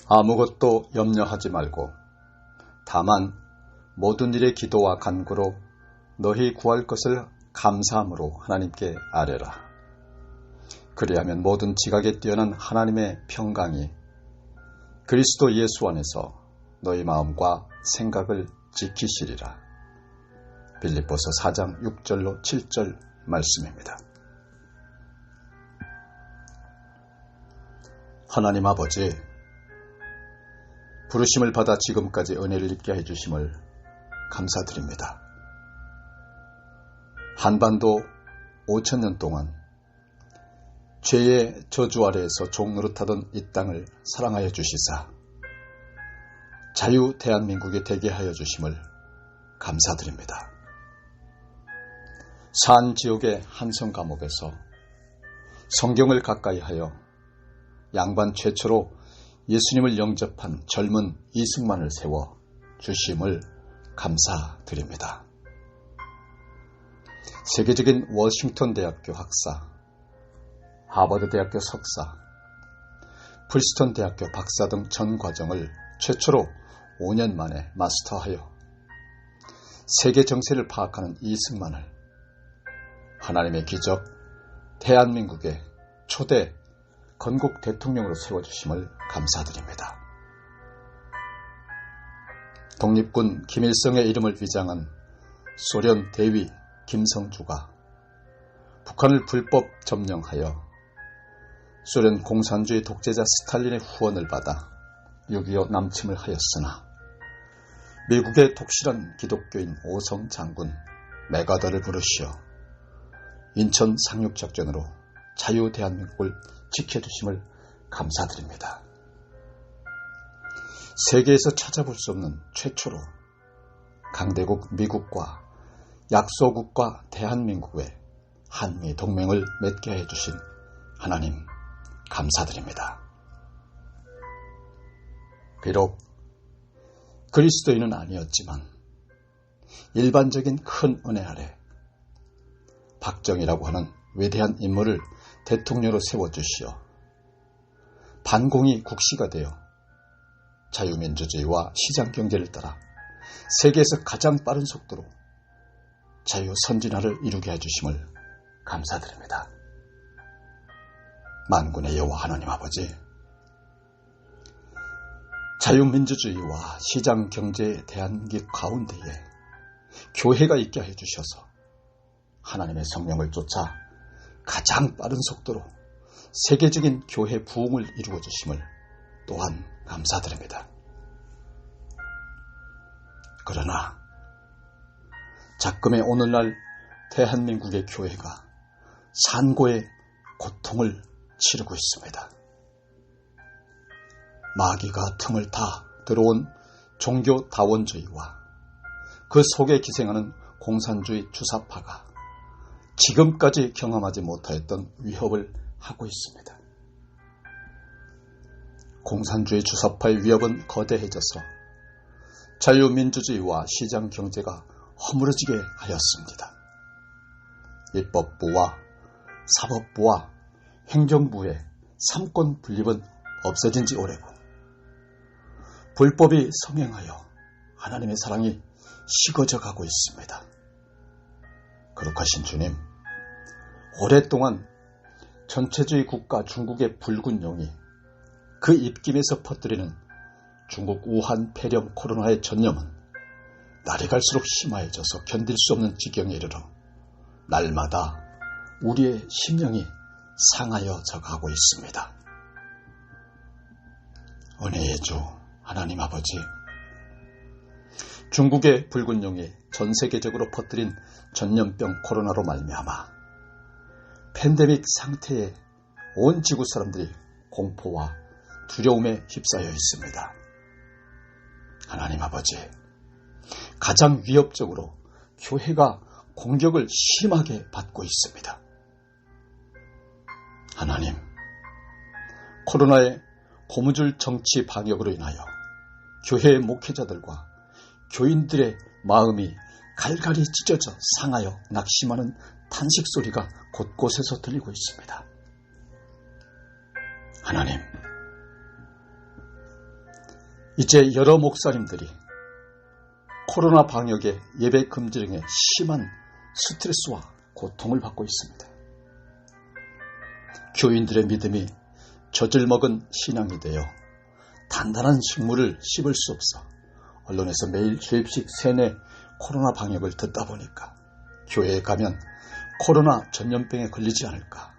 아무것도 염려하지 말고 다만 모든 일의 기도와 간구로 너희 구할 것을 감사함으로 하나님께 아뢰라. 그리하면 모든 지각에 뛰어난 하나님의 평강이 그리스도 예수 안에서 너희 마음과 생각을 지키시리라. 빌립보서 4장 6절로 7절 말씀입니다. 하나님 아버지, 부르심을 받아 지금까지 은혜를 입게 해주심을 감사드립니다. 한반도 5,000년 동안 죄의 저주 아래에서 종노릇하던 이 땅을 사랑하여 주시사 자유 대한민국에 되게 하여 주심을 감사드립니다. 산 지역의 한성 감옥에서 성경을 가까이 하여 양반 최초로 예수님을 영접한 젊은 이승만을 세워 주심을 감사드립니다. 세계적인 워싱턴 대학교 학사, 하버드 대학교 석사, 프리스턴 대학교 박사 등 전 과정을 최초로 5년 만에 마스터하여 세계 정세를 파악하는 이승만을 하나님의 기적 대한민국의 초대 건국 대통령으로 세워주심을 감사드립니다. 독립군 김일성의 이름을 위장한 소련 대위 김성주가 북한을 불법 점령하여 소련 공산주의 독재자 스탈린의 후원을 받아 6.25 남침을 하였으나 미국의 독실한 기독교인 오성 장군 메가더를 부르시어 인천 상륙작전으로 자유 대한민국을 지켜주심을 감사드립니다. 세계에서 찾아볼 수 없는 최초로 강대국 미국과 약소국과 대한민국의 한미 동맹을 맺게 해주신 하나님 감사드립니다. 비록 그리스도인은 아니었지만 일반적인 큰 은혜 아래 박정희라고 하는 위대한 인물을 대통령으로 세워주시어 반공이 국시가 되어 자유민주주의와 시장경제를 따라 세계에서 가장 빠른 속도로 자유선진화를 이루게 해주심을 감사드립니다. 만군의 여호와 하나님 아버지, 자유민주주의와 시장경제의 대한민국 가운데에 교회가 있게 해주셔서 하나님의 성령을 쫓아 가장 빠른 속도로 세계적인 교회 부흥을 이루어 주심을 또한 감사드립니다. 그러나 작금의 오늘날 대한민국의 교회가 산고의 고통을 치르고 있습니다. 마귀가 틈을 타 들어온 종교 다원주의와 그 속에 기생하는 공산주의 주사파가 지금까지 경험하지 못하였던 위협을 하고 있습니다. 공산주의 주사파의 위협은 거대해져서 자유민주주의와 시장경제가 허물어지게 하였습니다. 입법부와 사법부와 행정부의 삼권 분립은 없어진 지 오래고 불법이 성행하여 하나님의 사랑이 식어져 가고 있습니다. 거룩하신 주님, 오랫동안 전체주의 국가 중국의 붉은 용이 그 입김에서 퍼뜨리는 중국 우한 폐렴 코로나의 전염은 날이 갈수록 심화해져서 견딜 수 없는 지경에 이르러 날마다 우리의 심령이 상하여져 가고 있습니다. 은혜의 주 하나님 아버지, 중국의 붉은 용이 전 세계적으로 퍼뜨린 전염병 코로나로 말미암아 팬데믹 상태에 온 지구 사람들이 공포와 두려움에 휩싸여 있습니다. 하나님 아버지, 가장 위협적으로 교회가 공격을 심하게 받고 있습니다. 하나님, 코로나의 고무줄 정치 방역으로 인하여 교회의 목회자들과 교인들의 마음이 갈갈이 찢어져 상하여 낙심하는 탄식 소리가 곳곳에서 들리고 있습니다. 하나님, 이제 여러 목사님들이 코로나 방역의 예배 금지 등의 심한 스트레스와 고통을 받고 있습니다. 교인들의 믿음이 젖을 먹은 신앙이 되어 단단한 식물을 씹을 수 없어 언론에서 매일 주입식 세뇌 코로나 방역을 듣다 보니까 교회에 가면 코로나 전염병에 걸리지 않을까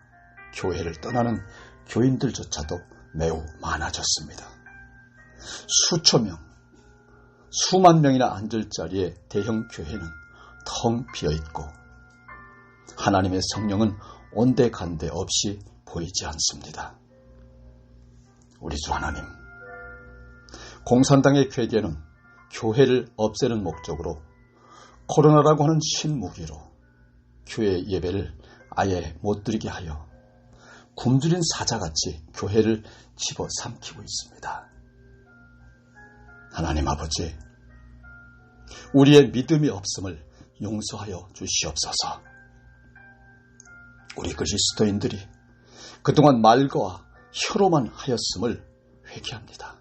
교회를 떠나는 교인들조차도 매우 많아졌습니다. 수천 명, 수만 명이나 앉을 자리에 대형 교회는 텅 비어있고 하나님의 성령은 온데간데 없이 보이지 않습니다. 우리 주 하나님, 공산당의 괴계는 교회를 없애는 목적으로 코로나라고 하는 신무기로 교회 예배를 아예 못 드리게 하여 굶주린 사자같이 교회를 집어삼키고 있습니다. 하나님 아버지, 우리의 믿음이 없음을 용서하여 주시옵소서. 우리 그리스도인들이 그동안 말과 혀로만 하였음을 회개합니다.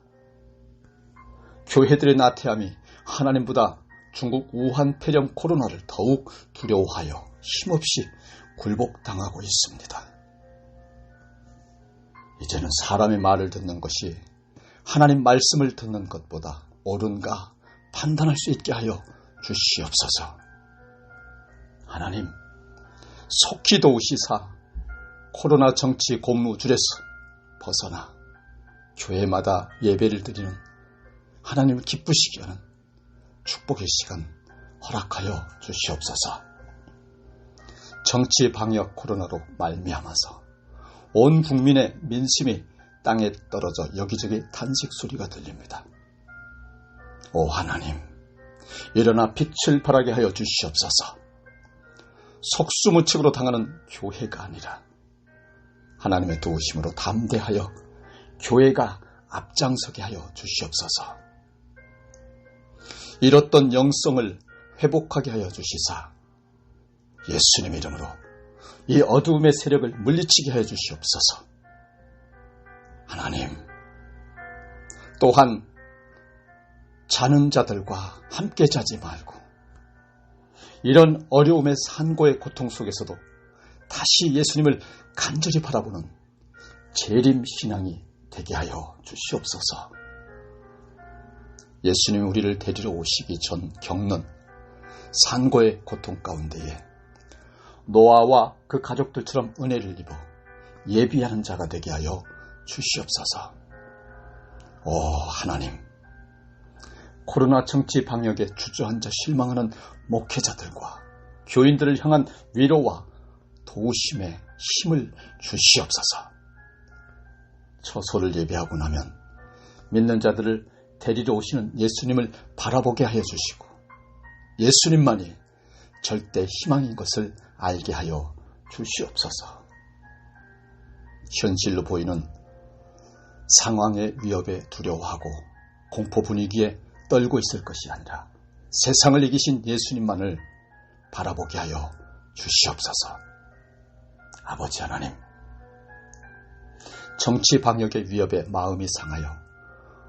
교회들의 나태함이 하나님보다 중국 우한 폐렴 코로나를 더욱 두려워하여 힘없이 굴복당하고 있습니다. 이제는 사람의 말을 듣는 것이 하나님 말씀을 듣는 것보다 옳은가 판단할 수 있게 하여 주시옵소서. 하나님, 속히 도우시사 코로나 정치 고무줄에서 벗어나 교회마다 예배를 드리는 하나님을 기쁘시게 하는 축복의 시간 허락하여 주시옵소서. 정치 방역 코로나로 말미암아서 온 국민의 민심이 땅에 떨어져 여기저기 탄식 소리가 들립니다. 오 하나님, 일어나 빛을 발하게 하여 주시옵소서. 속수무책으로 당하는 교회가 아니라 하나님의 도우심으로 담대하여 교회가 앞장서게 하여 주시옵소서. 잃었던 영성을 회복하게 하여 주시사 예수님 이름으로 이 어두움의 세력을 물리치게 하여 주시옵소서. 하나님, 또한 자는 자들과 함께 자지 말고 이런 어려움의 산고의 고통 속에서도 다시 예수님을 간절히 바라보는 재림 신앙이 되게 하여 주시옵소서. 예수님이 우리를 데리러 오시기 전 겪는 산고의 고통 가운데에 노아와 그 가족들처럼 은혜를 입어 예비하는 자가 되게 하여 주시옵소서. 오 하나님, 코로나 정치 방역에 주저앉아 실망하는 목회자들과 교인들을 향한 위로와 도우심의 힘을 주시옵소서. 처소를 예배하고 나면 믿는 자들을 데리러 오시는 예수님을 바라보게 하여 주시고 예수님만이 절대 희망인 것을 알게 하여 주시옵소서. 현실로 보이는 상황의 위협에 두려워하고 공포 분위기에 떨고 있을 것이 아니라 세상을 이기신 예수님만을 바라보게 하여 주시옵소서. 아버지 하나님, 정치 방역의 위협에 마음이 상하여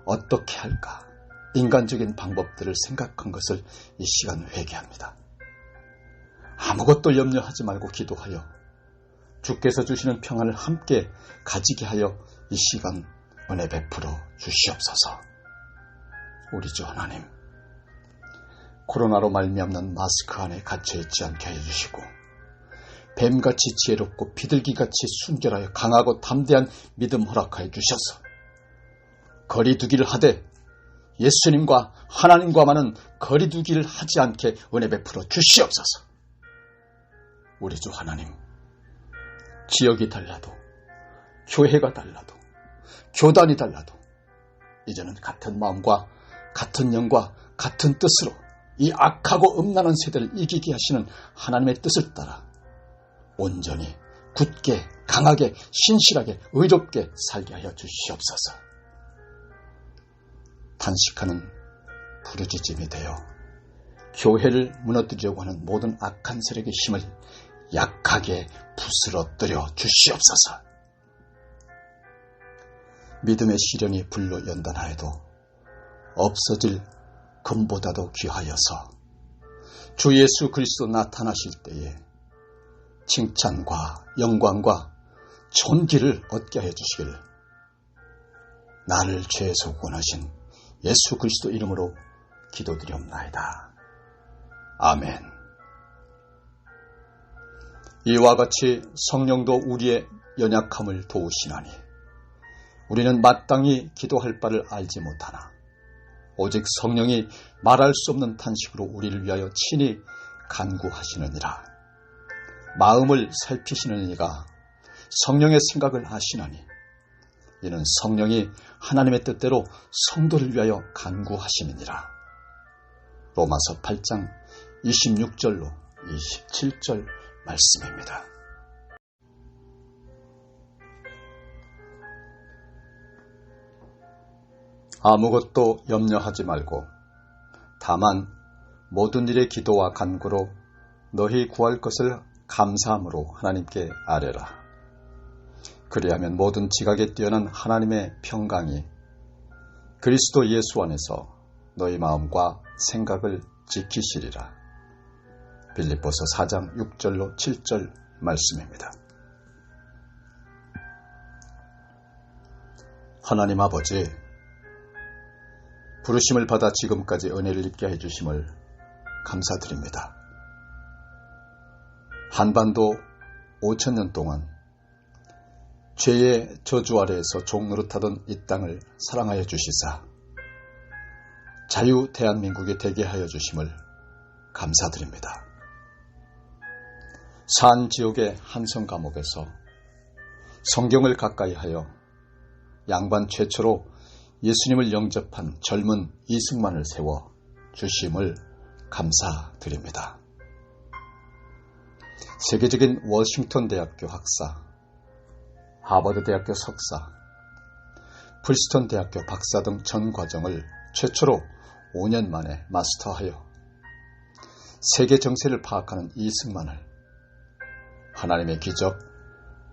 어떻게 할까 인간적인 방법들을 생각한 것을 이 시간 회개합니다. 아무것도 염려하지 말고 기도하여 주께서 주시는 평안을 함께 가지게 하여 이 시간 은혜 베풀어 주시옵소서. 우리 주 하나님, 코로나로 말미암는 마스크 안에 갇혀있지 않게 해주시고 뱀같이 지혜롭고 비둘기같이 순결하여 강하고 담대한 믿음 허락하여 주셔서 거리두기를 하되 예수님과 하나님과만은 거리두기를 하지 않게 은혜 베풀어 주시옵소서. 우리 주 하나님, 지역이 달라도 교회가 달라도 교단이 달라도 이제는 같은 마음과 같은 영과 같은 뜻으로 이 악하고 음란한 세대를 이기게 하시는 하나님의 뜻을 따라 온전히 굳게 강하게 신실하게 의롭게 살게 하여 주시옵소서. 단식하는 부르짖음이 되어 교회를 무너뜨리려고 하는 모든 악한 세력의 힘을 약하게 부스러뜨려 주시옵소서. 믿음의 시련이 불로 연단하여도 없어질 금보다도 귀하여서 주 예수 그리스도 나타나실 때에 칭찬과 영광과 존귀를 얻게 해주시길 나를 죄에서 구원하신 예수 그리스도 이름으로 기도드리옵나이다. 아멘. 이와 같이 성령도 우리의 연약함을 도우시나니 우리는 마땅히 기도할 바를 알지 못하나 오직 성령이 말할 수 없는 탄식으로 우리를 위하여 친히 간구하시느니라. 마음을 살피시는 이가 성령의 생각을 아시나니 이는 성령이 하나님의 뜻대로 성도를 위하여 간구하시느니라. 로마서 8장 26절로 27절 말씀입니다. 아무것도 염려하지 말고 다만 모든 일의 기도와 간구로 너희 구할 것을 감사함으로 하나님께 아뢰라. 그리하면 모든 지각에 뛰어난 하나님의 평강이 그리스도 예수 안에서 너희 마음과 생각을 지키시리라. 빌립보서 4장 6절로 7절 말씀입니다. 하나님 아버지, 부르심을 받아 지금까지 은혜를 입게 해주심을 감사드립니다. 한반도 5,000년 동안 죄의 저주 아래에서 종노릇하던 이 땅을 사랑하여 주시사 자유 대한민국에 되게 하여 주심을 감사드립니다. 산 지역의 한성 감옥에서 성경을 가까이 하여 양반 최초로 예수님을 영접한 젊은 이승만을 세워 주심을 감사드립니다. 세계적인 워싱턴 대학교 학사, 하버드 대학교 석사, 프리스턴 대학교 박사 등 전 과정을 최초로 5년 만에 마스터하여 세계 정세를 파악하는 이승만을 하나님의 기적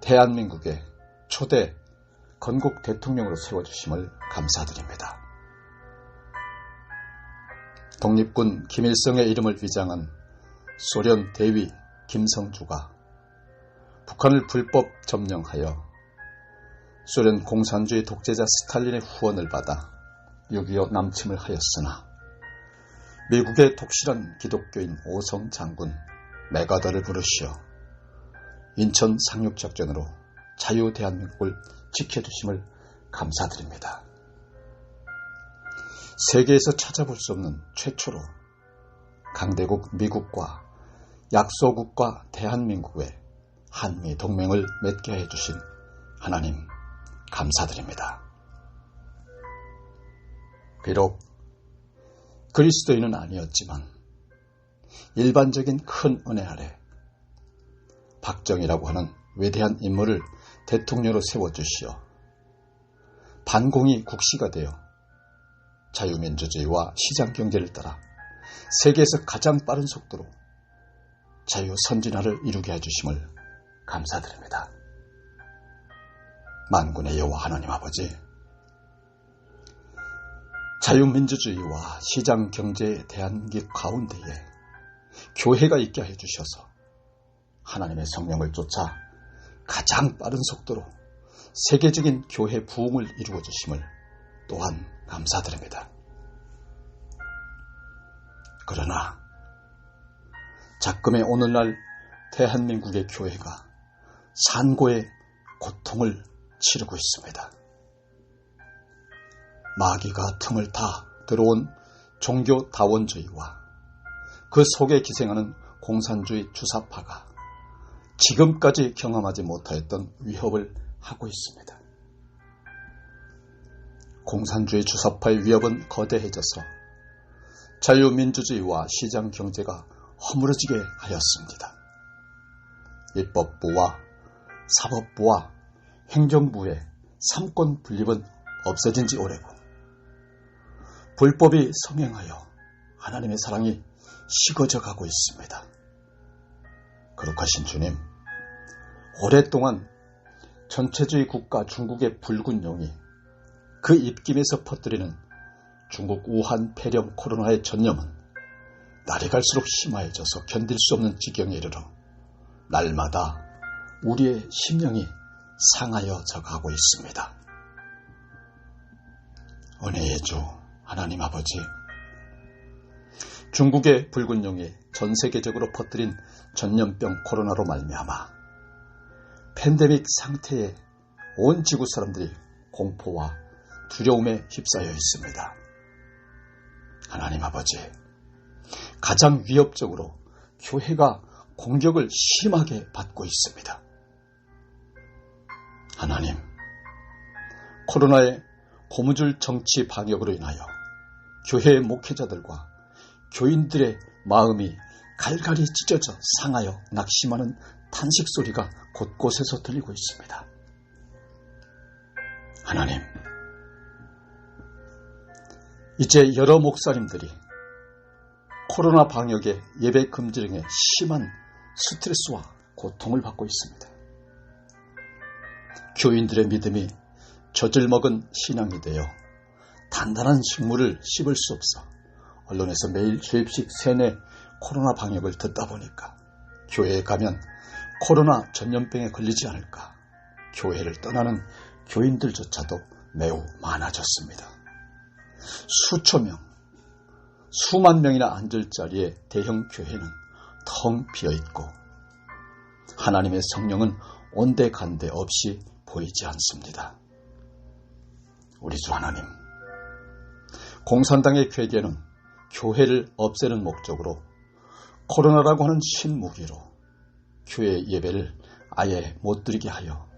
대한민국의 초대 건국 대통령으로 세워주심을 감사드립니다. 독립군 김일성의 이름을 위장한 소련 대위 김성주가 북한을 불법 점령하여 소련 공산주의 독재자 스탈린의 후원을 받아 6.25 남침을 하였으나 미국의 독실한 기독교인 오성 장군 메가더를 부르시어 인천 상륙작전으로 자유 대한민국을 지켜주심을 감사드립니다. 세계에서 찾아볼 수 없는 최초로 강대국 미국과 약소국과 대한민국의 한미 동맹을 맺게 해주신 하나님 감사드립니다. 비록 그리스도인은 아니었지만 일반적인 큰 은혜 아래 박정희라고 하는 위대한 인물을 대통령으로 세워주시어 반공이 국시가 되어 자유민주주의와 시장경제를 따라 세계에서 가장 빠른 속도로 자유선진화를 이루게 해주심을 감사드립니다. 만군의 여호와 하나님 아버지, 자유민주주의와 시장경제의 대한민국 가운데에 교회가 있게 해주셔서 하나님의 성령을 쫓아 가장 빠른 속도로 세계적인 교회 부흥을 이루어 주심을 또한 감사드립니다. 그러나 작금의 오늘날 대한민국의 교회가 산고의 고통을 치르고 있습니다. 마귀가 틈을 타 들어온 종교 다원주의와 그 속에 기생하는 공산주의 주사파가 지금까지 경험하지 못하였던 위협을 하고 있습니다. 공산주의 주사파의 위협은 거대해져서 자유민주주의와 시장경제가 허물어지게 하였습니다. 입법부와 사법부와 행정부의 삼권 분립은 없어진 지 오래고 불법이 성행하여 하나님의 사랑이 식어져 가고 있습니다. 거룩하신 주님, 오랫동안 전체주의 국가 중국의 붉은 용이 그 입김에서 퍼뜨리는 중국 우한 폐렴 코로나의 전염은 날이 갈수록 심화해져서 견딜 수 없는 지경에 이르러 날마다 우리의 심령이 상하여져 가고 있습니다. 은혜의 주 하나님 아버지, 중국의 붉은 용이 전 세계적으로 퍼뜨린 전염병 코로나로 말미암아 팬데믹 상태에 온 지구 사람들이 공포와 두려움에 휩싸여 있습니다. 하나님 아버지, 가장 위협적으로 교회가 공격을 심하게 받고 있습니다. 하나님, 코로나의 고무줄 정치 방역으로 인하여 교회의 목회자들과 교인들의 마음이 갈갈이 찢어져 상하여 낙심하는 탄식 소리가 곳곳에서 들리고 있습니다. 하나님, 이제 여러 목사님들이 코로나 방역의 예배 금지 등의 심한 스트레스와 고통을 받고 있습니다. 교인들의 믿음이 젖을 먹은 신앙이 되어 단단한 식물을 씹을 수 없어 언론에서 매일 수입식 세뇌 코로나 방역을 듣다 보니까 교회에 가면 코로나 전염병에 걸리지 않을까 교회를 떠나는 교인들조차도 매우 많아졌습니다. 수천 명, 수만 명이나 앉을 자리에 대형 교회는 텅 비어있고 하나님의 성령은 온데간데 없이 보이지 않습니다. 우리 주 하나님, 공산당의 괴계는 교회를 없애는 목적으로 코로나라고 하는 신무기로 교회 예배를 아예 못 드리게 하여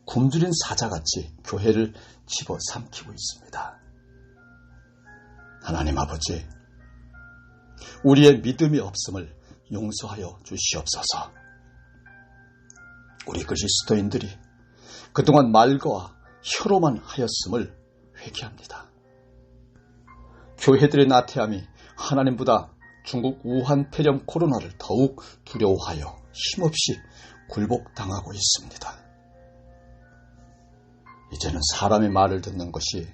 굶주린 사자같이 교회를 집어삼키고 있습니다. 하나님 아버지, 우리의 믿음이 없음을 용서하여 주시옵소서. 우리 그리스도인들이 그동안 말과 혀로만 하였음을 회개합니다. 교회들의 나태함이 하나님보다 중국 우한 폐렴 코로나를 더욱 두려워하여 힘없이 굴복당하고 있습니다. 이제는 사람의 말을 듣는 것이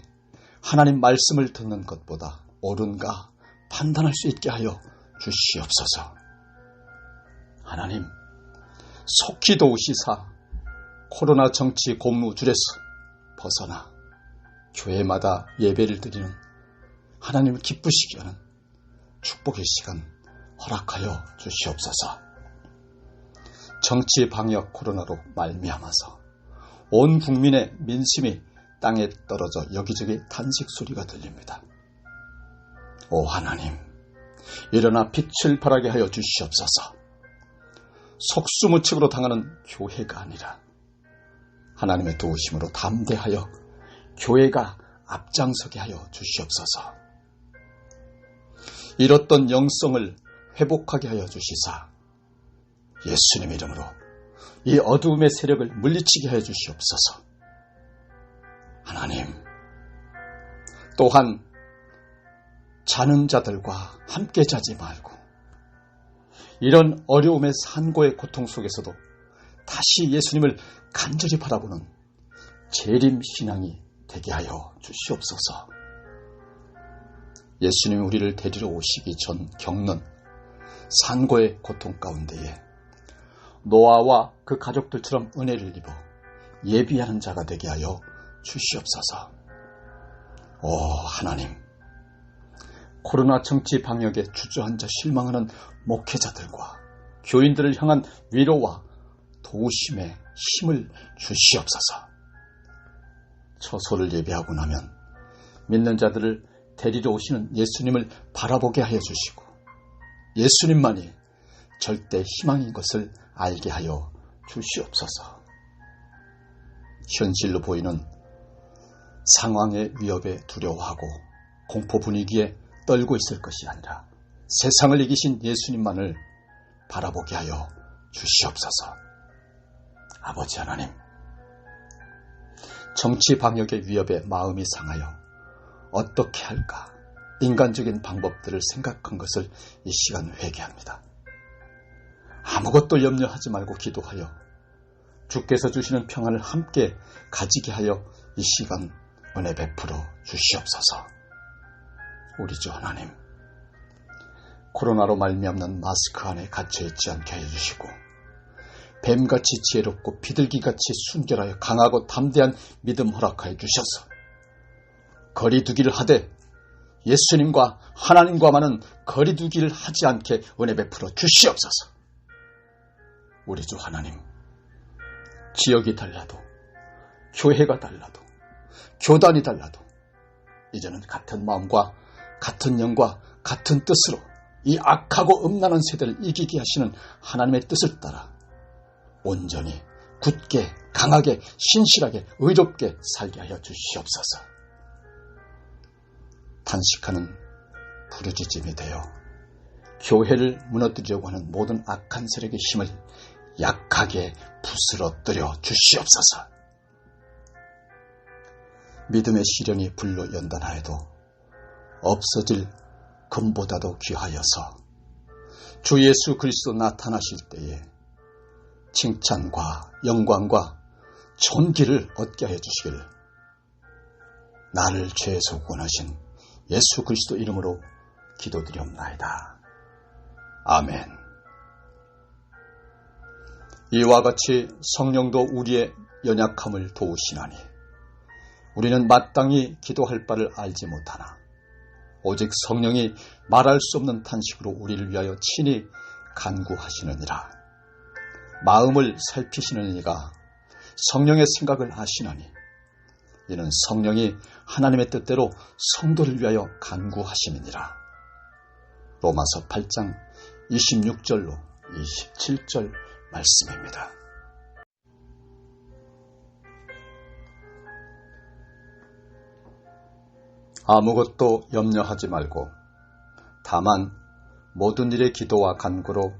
하나님 말씀을 듣는 것보다 옳은가 판단할 수 있게 하여 주시옵소서. 하나님, 속히 도우시사 코로나 정치 고무줄에서 벗어나 교회마다 예배를 드리는 하나님을 기쁘시게 하는 축복의 시간 허락하여 주시옵소서. 정치 방역 코로나로 말미암아서 온 국민의 민심이 땅에 떨어져 여기저기 탄식 소리가 들립니다. 오 하나님, 일어나 빛을 발하게 하여 주시옵소서. 속수무책으로 당하는 교회가 아니라 하나님의 도우심으로 담대하여 교회가 앞장서게 하여 주시옵소서. 잃었던 영성을 회복하게 하여 주시사 예수님 이름으로 이 어두움의 세력을 물리치게 하여 주시옵소서. 하나님, 또한 자는 자들과 함께 자지 말고 이런 어려움의 산고의 고통 속에서도 다시 예수님을 간절히 바라보는 재림 신앙이 되게 하여 주시옵소서. 예수님이 우리를 데리러 오시기 전 겪는 산고의 고통 가운데에 노아와 그 가족들처럼 은혜를 입어 예비하는 자가 되게 하여 주시옵소서. 오 하나님, 코로나 정치 방역에 주저앉아 실망하는 목회자들과 교인들을 향한 위로와 도우심의 힘을 주시옵소서. 처소를 예배하고 나면 믿는 자들을 데리러 오시는 예수님을 바라보게 하여 주시고 예수님만이 절대 희망인 것을 알게 하여 주시옵소서. 현실로 보이는 상황의 위협에 두려워하고 공포 분위기에 떨고 있을 것이 아니라 세상을 이기신 예수님만을 바라보게 하여 주시옵소서. 아버지 하나님, 정치 방역의 위협에 마음이 상하여 어떻게 할까 인간적인 방법들을 생각한 것을 이 시간 회개합니다. 아무것도 염려하지 말고 기도하여 주께서 주시는 평안을 함께 가지게 하여 이 시간 은혜 베풀어 주시옵소서. 우리 주 하나님, 코로나로 말미암는 마스크 안에 갇혀있지 않게 해주시고 뱀같이 지혜롭고 비둘기같이 순결하여 강하고 담대한 믿음 허락하여 주셔서 거리두기를 하되 예수님과 하나님과만은 거리두기를 하지 않게 은혜 베풀어 주시옵소서. 우리 주 하나님, 지역이 달라도 교회가 달라도 교단이 달라도 이제는 같은 마음과 같은 영과 같은 뜻으로 이 악하고 음란한 세대를 이기게 하시는 하나님의 뜻을 따라 온전히 굳게 강하게 신실하게 의롭게 살게 하여 주시옵소서. 탄식하는 부르짖음이 되어 교회를 무너뜨리려고 하는 모든 악한 세력의 힘을 약하게 부스러뜨려 주시옵소서. 믿음의 시련이 불로 연단하여도 없어질 금보다도 귀하여서 주 예수 그리스도 나타나실 때에 칭찬과 영광과 존귀를 얻게 하여 주시길 나를 죄에서 구원하신 예수 그리스도 이름으로 기도드리옵나이다. 아멘. 이와 같이 성령도 우리의 연약함을 도우시나니 우리는 마땅히 기도할 바를 알지 못하나 오직 성령이 말할 수 없는 탄식으로 우리를 위하여 친히 간구하시느니라. 마음을 살피시는 이가 성령의 생각을 아시나니 이는 성령이 하나님의 뜻대로 성도를 위하여 간구하시느니라. 로마서 8장 26절로 27절 말씀입니다. 아무것도 염려하지 말고 다만 모든 일의 기도와 간구로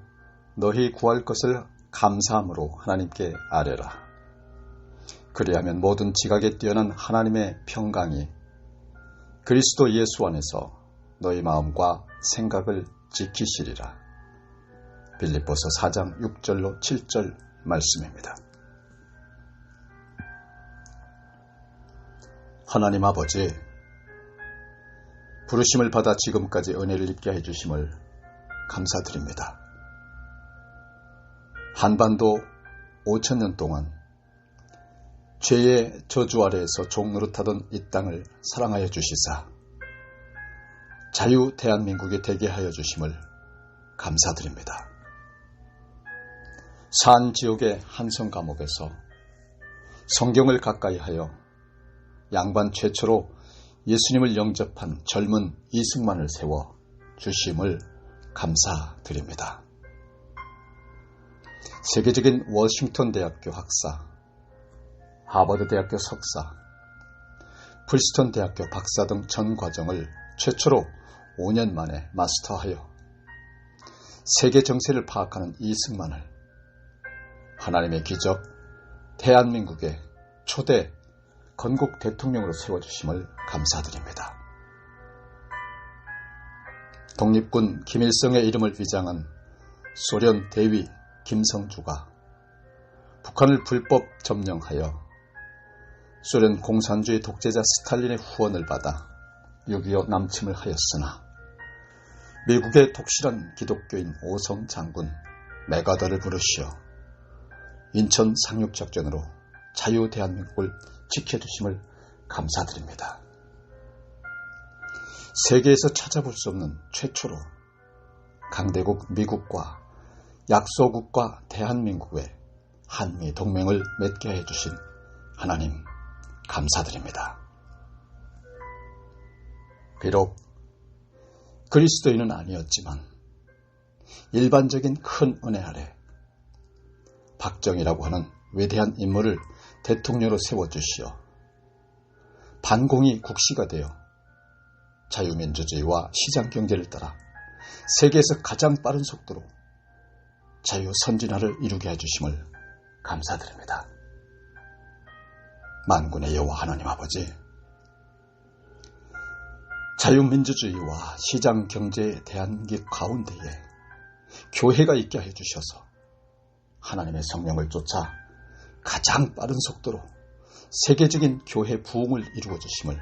너희 구할 것을 감사함으로 하나님께 아뢰라. 그리하면 모든 지각에 뛰어난 하나님의 평강이 그리스도 예수 안에서 너희 마음과 생각을 지키시리라. 빌립보서 4장 6절로 7절 말씀입니다. 하나님 아버지, 부르심을 받아 지금까지 은혜를 입게 해주심을 감사드립니다. 한반도 5,000년 동안 죄의 저주 아래에서 종노릇하던 이 땅을 사랑하여 주시사 자유 대한민국에 되게 하여 주심을 감사드립니다. 산 지역의 한성 감옥에서 성경을 가까이 하여 양반 최초로 예수님을 영접한 젊은 이승만을 세워 주심을 감사드립니다. 세계적인 워싱턴 대학교 학사, 하버드 대학교 석사, 프리스턴 대학교 박사 등 전 과정을 최초로 5년 만에 마스터하여 세계 정세를 파악하는 이승만을 하나님의 기적 대한민국의 초대 건국 대통령으로 세워주심을 감사드립니다. 독립군 김일성의 이름을 위장한 소련 대위 김성주가 북한을 불법 점령하여 소련 공산주의 독재자 스탈린의 후원을 받아 6.25 남침을 하였으나 미국의 독실한 기독교인 오성 장군 메가더를 부르시어 인천 상륙작전으로 자유 대한민국을 지켜주심을 감사드립니다. 세계에서 찾아볼 수 없는 최초로 강대국 미국과 약소국과 대한민국의 한미 동맹을 맺게 해주신 하나님 감사드립니다. 비록 그리스도인은 아니었지만 일반적인 큰 은혜 아래 박정희라고 하는 위대한 인물을 대통령으로 세워주시어 반공이 국시가 되어 자유민주주의와 시장경제를 따라 세계에서 가장 빠른 속도로 자유선진화를 이루게 해주심을 감사드립니다. 만군의 여호와 하나님 아버지, 자유민주주의와 시장경제의 대한민국 가운데에 교회가 있게 해주셔서 하나님의 성령을 쫓아 가장 빠른 속도로 세계적인 교회 부흥을 이루어 주심을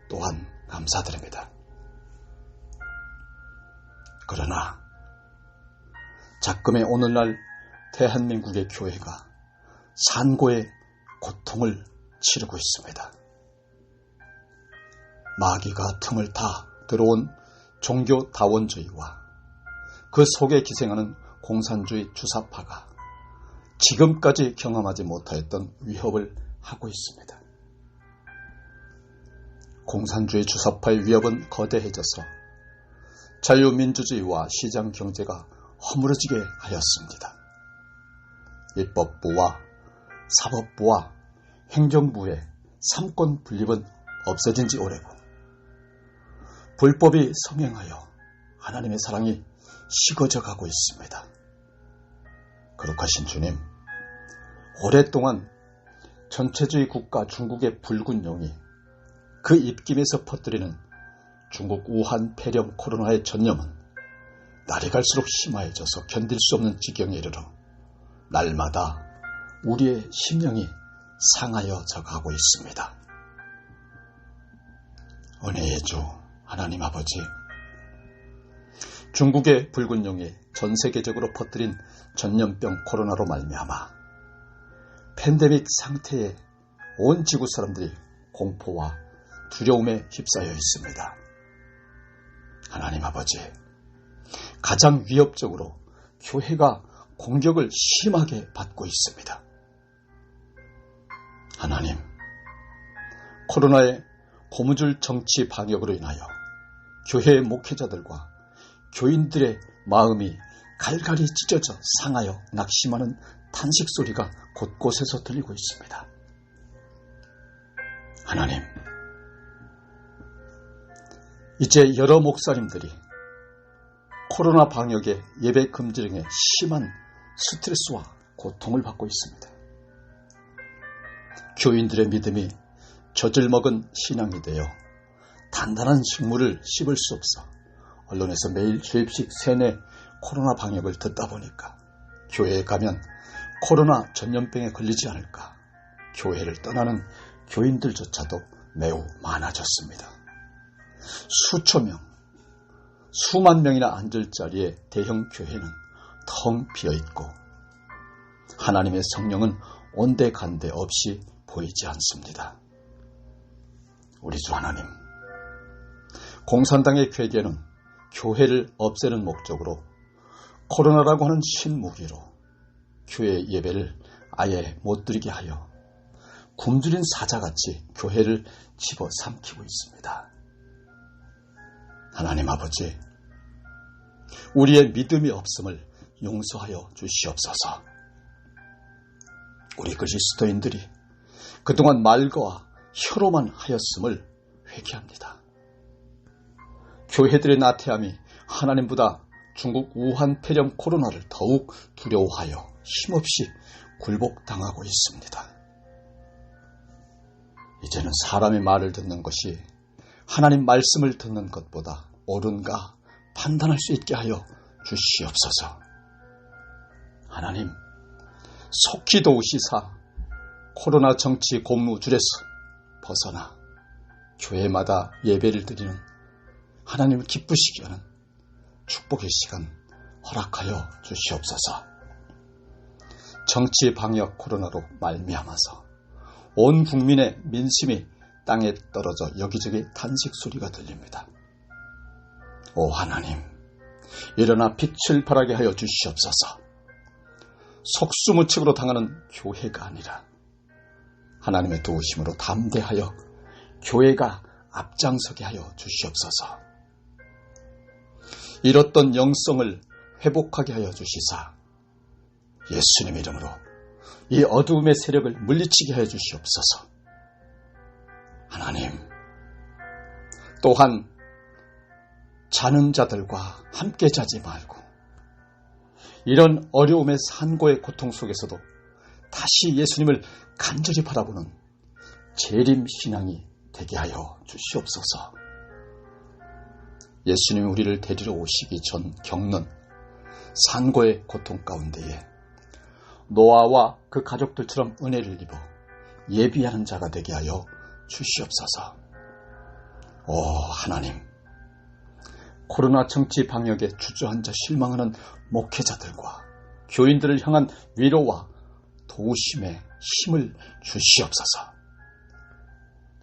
또한 감사드립니다. 그러나 작금의 오늘날 대한민국의 교회가 산고의 고통을 치르고 있습니다. 마귀가 틈을 타 들어온 종교다원주의와 그 속에 기생하는 공산주의 주사파가 지금까지 경험하지 못하였던 위협을 하고 있습니다. 공산주의 주사파의 위협은 거대해져서 자유민주주의와 시장경제가 허물어지게 하였습니다. 입법부와 사법부와 행정부의 삼권 분립은 없어진 지 오래고 불법이 성행하여 하나님의 사랑이 식어져 가고 있습니다. 거룩하신 주님, 오랫동안 전체주의 국가 중국의 붉은 용이 그 입김에서 퍼뜨리는 중국 우한 폐렴 코로나의 전염은 날이 갈수록 심화해져서 견딜 수 없는 지경에 이르러 날마다 우리의 심령이 상하여져 가고 있습니다. 은혜의 주 하나님 아버지, 중국의 붉은 용이 전 세계적으로 퍼뜨린 전염병 코로나로 말미암아 팬데믹 상태에 온 지구 사람들이 공포와 두려움에 휩싸여 있습니다. 하나님 아버지, 가장 위협적으로 교회가 공격을 심하게 받고 있습니다. 하나님, 코로나의 고무줄 정치 방역으로 인하여 교회의 목회자들과 교인들의 마음이 갈갈이 찢어져 상하여 낙심하는 탄식 소리가 곳곳에서 들리고 있습니다. 하나님, 이제 여러 목사님들이 코로나 방역의 예배 금지 등의 심한 스트레스와 고통을 받고 있습니다. 교인들의 믿음이 젖을 먹은 신앙이 되어 단단한 식물을 씹을 수 없어 언론에서 매일 주입식 세뇌 코로나 방역을 듣다 보니까 교회에 가면 코로나 전염병에 걸리지 않을까 교회를 떠나는 교인들조차도 매우 많아졌습니다. 수천 명, 수만 명이나 앉을 자리에 대형 교회는 텅 비어있고 하나님의 성령은 온데간데 없이 보이지 않습니다. 우리 주 하나님, 공산당의 괴계는 교회를 없애는 목적으로 코로나라고 하는 신무기로 교회 예배를 아예 못 드리게 하여 굶주린 사자같이 교회를 집어삼키고 있습니다. 하나님 아버지, 우리의 믿음이 없음을 용서하여 주시옵소서. 우리 그리스도인들이 그동안 말과 혀로만 하였음을 회개합니다. 교회들의 나태함이 하나님보다 중국 우한 폐렴 코로나를 더욱 두려워하여 힘없이 굴복당하고 있습니다. 이제는 사람의 말을 듣는 것이 하나님 말씀을 듣는 것보다 옳은가 판단할 수 있게 하여 주시옵소서. 하나님, 속히 도우시사 코로나 정치 고무줄에서 벗어나 교회마다 예배를 드리는 하나님을 기쁘시게 하는 축복의 시간 허락하여 주시옵소서. 정치 방역 코로나로 말미암아서 온 국민의 민심이 땅에 떨어져 여기저기 탄식 소리가 들립니다. 오 하나님, 일어나 빛을 발하게 하여 주시옵소서. 속수무책으로 당하는 교회가 아니라 하나님의 도우심으로 담대하여 교회가 앞장서게 하여 주시옵소서. 잃었던 영성을 회복하게 하여 주시사 예수님 이름으로 이 어두움의 세력을 물리치게 하여 주시옵소서. 하나님, 또한 자는 자들과 함께 자지 말고 이런 어려움의 산고의 고통 속에서도 다시 예수님을 간절히 바라보는 재림 신앙이 되게 하여 주시옵소서. 예수님이 우리를 데리러 오시기 전 겪는 산고의 고통 가운데에 노아와 그 가족들처럼 은혜를 입어 예비하는 자가 되게 하여 주시옵소서. 오 하나님, 코로나 정치 방역에 주저앉아 실망하는 목회자들과 교인들을 향한 위로와 도우심에 힘을 주시옵소서.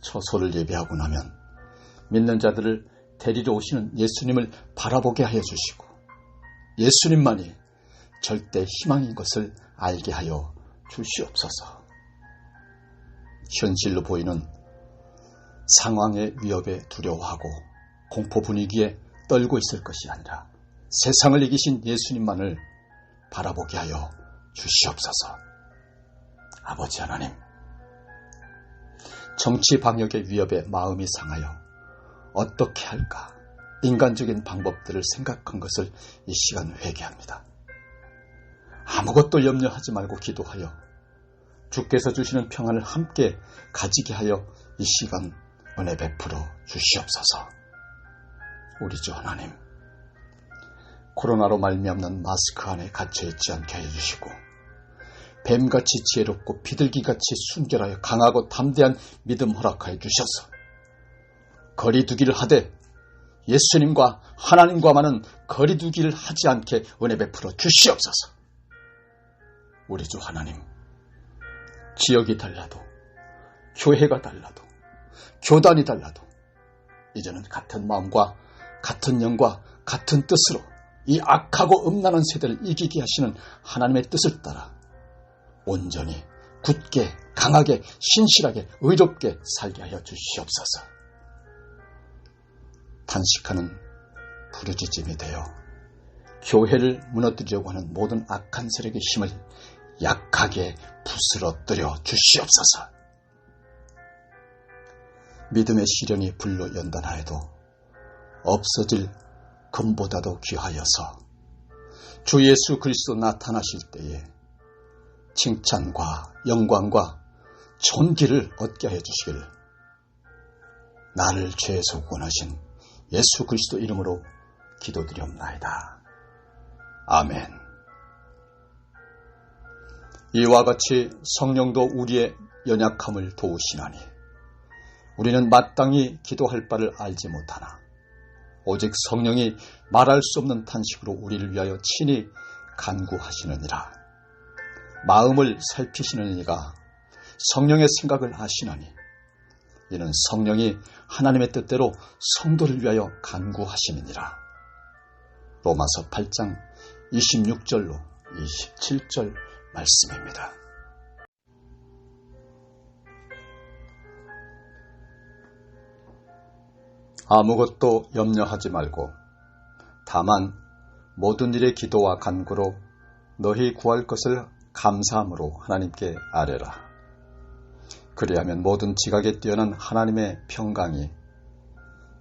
처소를 예배하고 나면 믿는 자들을 데리러 오시는 예수님을 바라보게 하여 주시고 예수님만이 절대 희망인 것을 알게 하여 주시옵소서. 현실로 보이는 상황의 위협에 두려워하고 공포 분위기에 떨고 있을 것이 아니라 세상을 이기신 예수님만을 바라보게 하여 주시옵소서. 아버지 하나님, 정치 방역의 위협에 마음이 상하여 어떻게 할까 인간적인 방법들을 생각한 것을 이 시간 회개합니다. 아무것도 염려하지 말고 기도하여 주께서 주시는 평안을 함께 가지게 하여 이 시간 은혜 베풀어 주시옵소서. 우리 주 하나님, 코로나로 말미암는 마스크 안에 갇혀있지 않게 해주시고 뱀같이 지혜롭고 비둘기같이 순결하여 강하고 담대한 믿음 허락하여 주셔서 거리두기를 하되 예수님과 하나님과만은 거리두기를 하지 않게 은혜 베풀어 주시옵소서. 우리 주 하나님, 지역이 달라도 교회가 달라도 교단이 달라도 이제는 같은 마음과 같은 영과 같은 뜻으로 이 악하고 음란한 세대를 이기게 하시는 하나님의 뜻을 따라 온전히 굳게 강하게 신실하게 의롭게 살게 하여 주시옵소서. 단식하는 부르짖음이 되어 교회를 무너뜨리려고 하는 모든 악한 세력의 힘을 약하게 부스러뜨려 주시옵소서. 믿음의 시련이 불로 연단하여도 없어질 금보다도 귀하여서 주 예수 그리스도 나타나실 때에 칭찬과 영광과 존귀를 얻게 하여 주시길 나를 죄에서 구원하신 예수 그리스도 이름으로 기도드리옵나이다. 아멘. 이와 같이 성령도 우리의 연약함을 도우시나니 우리는 마땅히 기도할 바를 알지 못하나 오직 성령이 말할 수 없는 탄식으로 우리를 위하여 친히 간구하시느니라. 마음을 살피시는 이가 성령의 생각을 아시나니 이는 성령이 하나님의 뜻대로 성도를 위하여 간구하시느니라. 로마서 8장 26절로 27절 말씀입니다. 아무것도 염려하지 말고 다만 모든 일의 기도와 간구로 너희 구할 것을 감사함으로 하나님께 아뢰라. 그리하면 모든 지각에 뛰어난 하나님의 평강이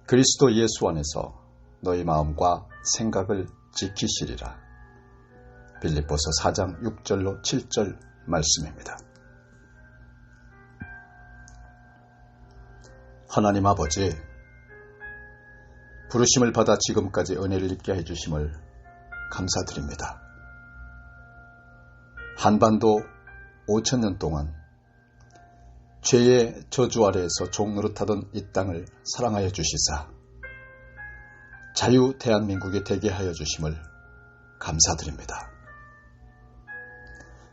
그리스도 예수 안에서 너희 마음과 생각을 지키시리라. 빌립보서 4장 6절로 7절 말씀입니다. 하나님 아버지, 부르심을 받아 지금까지 은혜를 입게 해주심을 감사드립니다. 한반도 5,000년 동안 죄의 저주 아래에서 종노릇하던 이 땅을 사랑하여 주시사 자유 대한민국에 되게 하여 주심을 감사드립니다.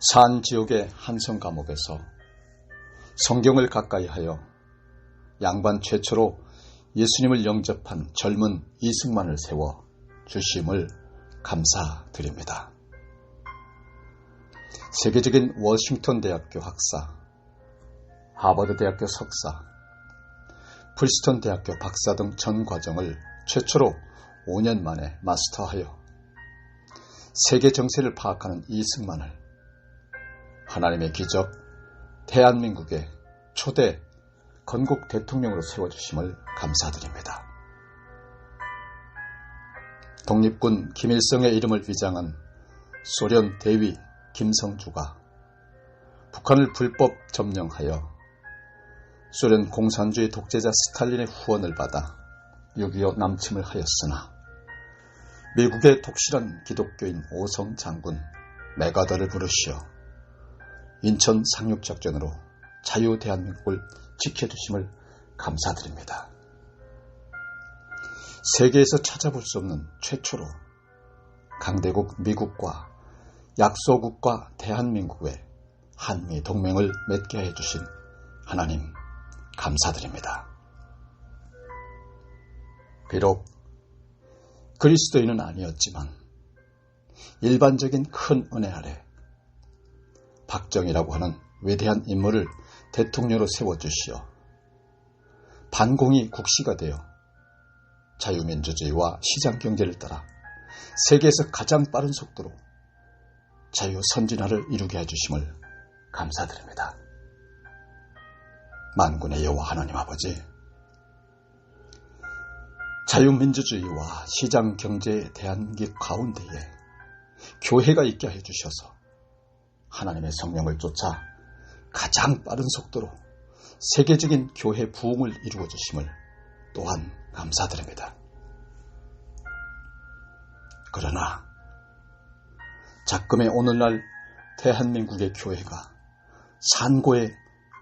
산 지역의 한성 감옥에서 성경을 가까이 하여 양반 최초로 예수님을 영접한 젊은 이승만을 세워 주심을 감사드립니다. 세계적인 워싱턴 대학교 학사, 하버드 대학교 석사, 프리스턴 대학교 박사 등 전 과정을 최초로 5년 만에 마스터하여 세계 정세를 파악하는 이승만을 하나님의 기적 대한민국의 초대 건국 대통령으로 세워주심을 감사드립니다. 독립군 김일성의 이름을 위장한 소련 대위 김성주가 북한을 불법 점령하여 소련 공산주의 독재자 스탈린의 후원을 받아 6.25 남침을 하였으나 미국의 독실한 기독교인 오성 장군 메가더를 부르시어 인천 상륙작전으로 자유 대한민국을 지켜주심을 감사드립니다. 세계에서 찾아볼 수 없는 최초로 강대국 미국과 약소국과 대한민국의 한미 동맹을 맺게 해주신 하나님 감사드립니다. 비록 그리스도인은 아니었지만 일반적인 큰 은혜 아래 박정희라고 하는 위대한 인물을 대통령으로 세워주시어 반공이 국시가 되어 자유민주주의와 시장경제를 따라 세계에서 가장 빠른 속도로 자유선진화를 이루게 해주심을 감사드립니다. 만군의 여호와 하나님 아버지, 자유민주주의와 시장경제의 대한민국 가운데에 교회가 있게 해주셔서 하나님의 성령을 쫓아 가장 빠른 속도로 세계적인 교회 부흥을 이루어 주심을 또한 감사드립니다. 그러나 작금의 오늘날 대한민국의 교회가 산고의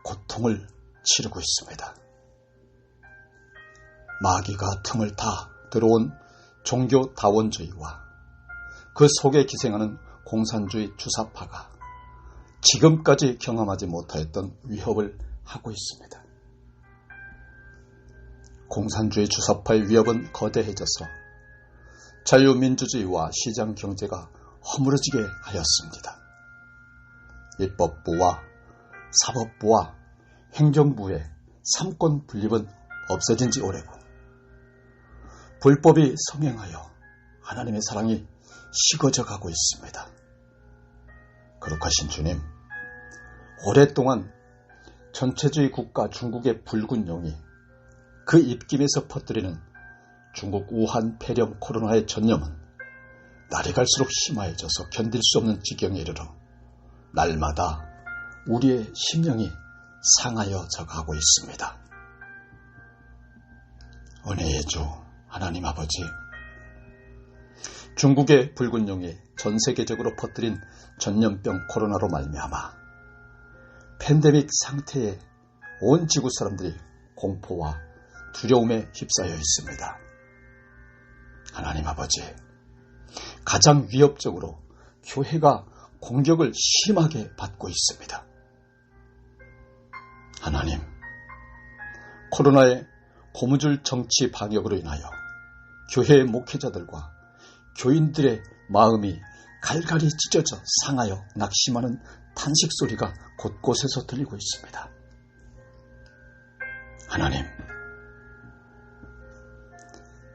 고통을 치르고 있습니다. 마귀가 틈을 타 들어온 종교다원주의와 그 속에 기생하는 공산주의 주사파가 지금까지 경험하지 못하였던 위협을 하고 있습니다. 공산주의 주사파의 위협은 거대해져서 자유민주주의와 시장경제가 허물어지게 하였습니다. 입법부와 사법부와 행정부의 삼권 분립은 없어진 지 오래고 불법이 성행하여 하나님의 사랑이 식어져 가고 있습니다. 거룩하신 주님, 오랫동안 전체주의 국가 중국의 붉은 용이 그 입김에서 퍼뜨리는 중국 우한 폐렴 코로나의 전염은 날이 갈수록 심화해져서 견딜 수 없는 지경에 이르러 날마다 우리의 심령이 상하여져 가고 있습니다. 은혜의 주 하나님 아버지, 중국의 붉은 용이 전 세계적으로 퍼뜨린 전염병 코로나로 말미암아 팬데믹 상태에 온 지구 사람들이 공포와 두려움에 휩싸여 있습니다. 하나님 아버지, 가장 위협적으로 교회가 공격을 심하게 받고 있습니다. 하나님, 코로나의 고무줄 정치 방역으로 인하여 교회의 목회자들과 교인들의 마음이 갈갈이 찢어져 상하여 낙심하는 탄식 소리가 곳곳에서 들리고 있습니다. 하나님,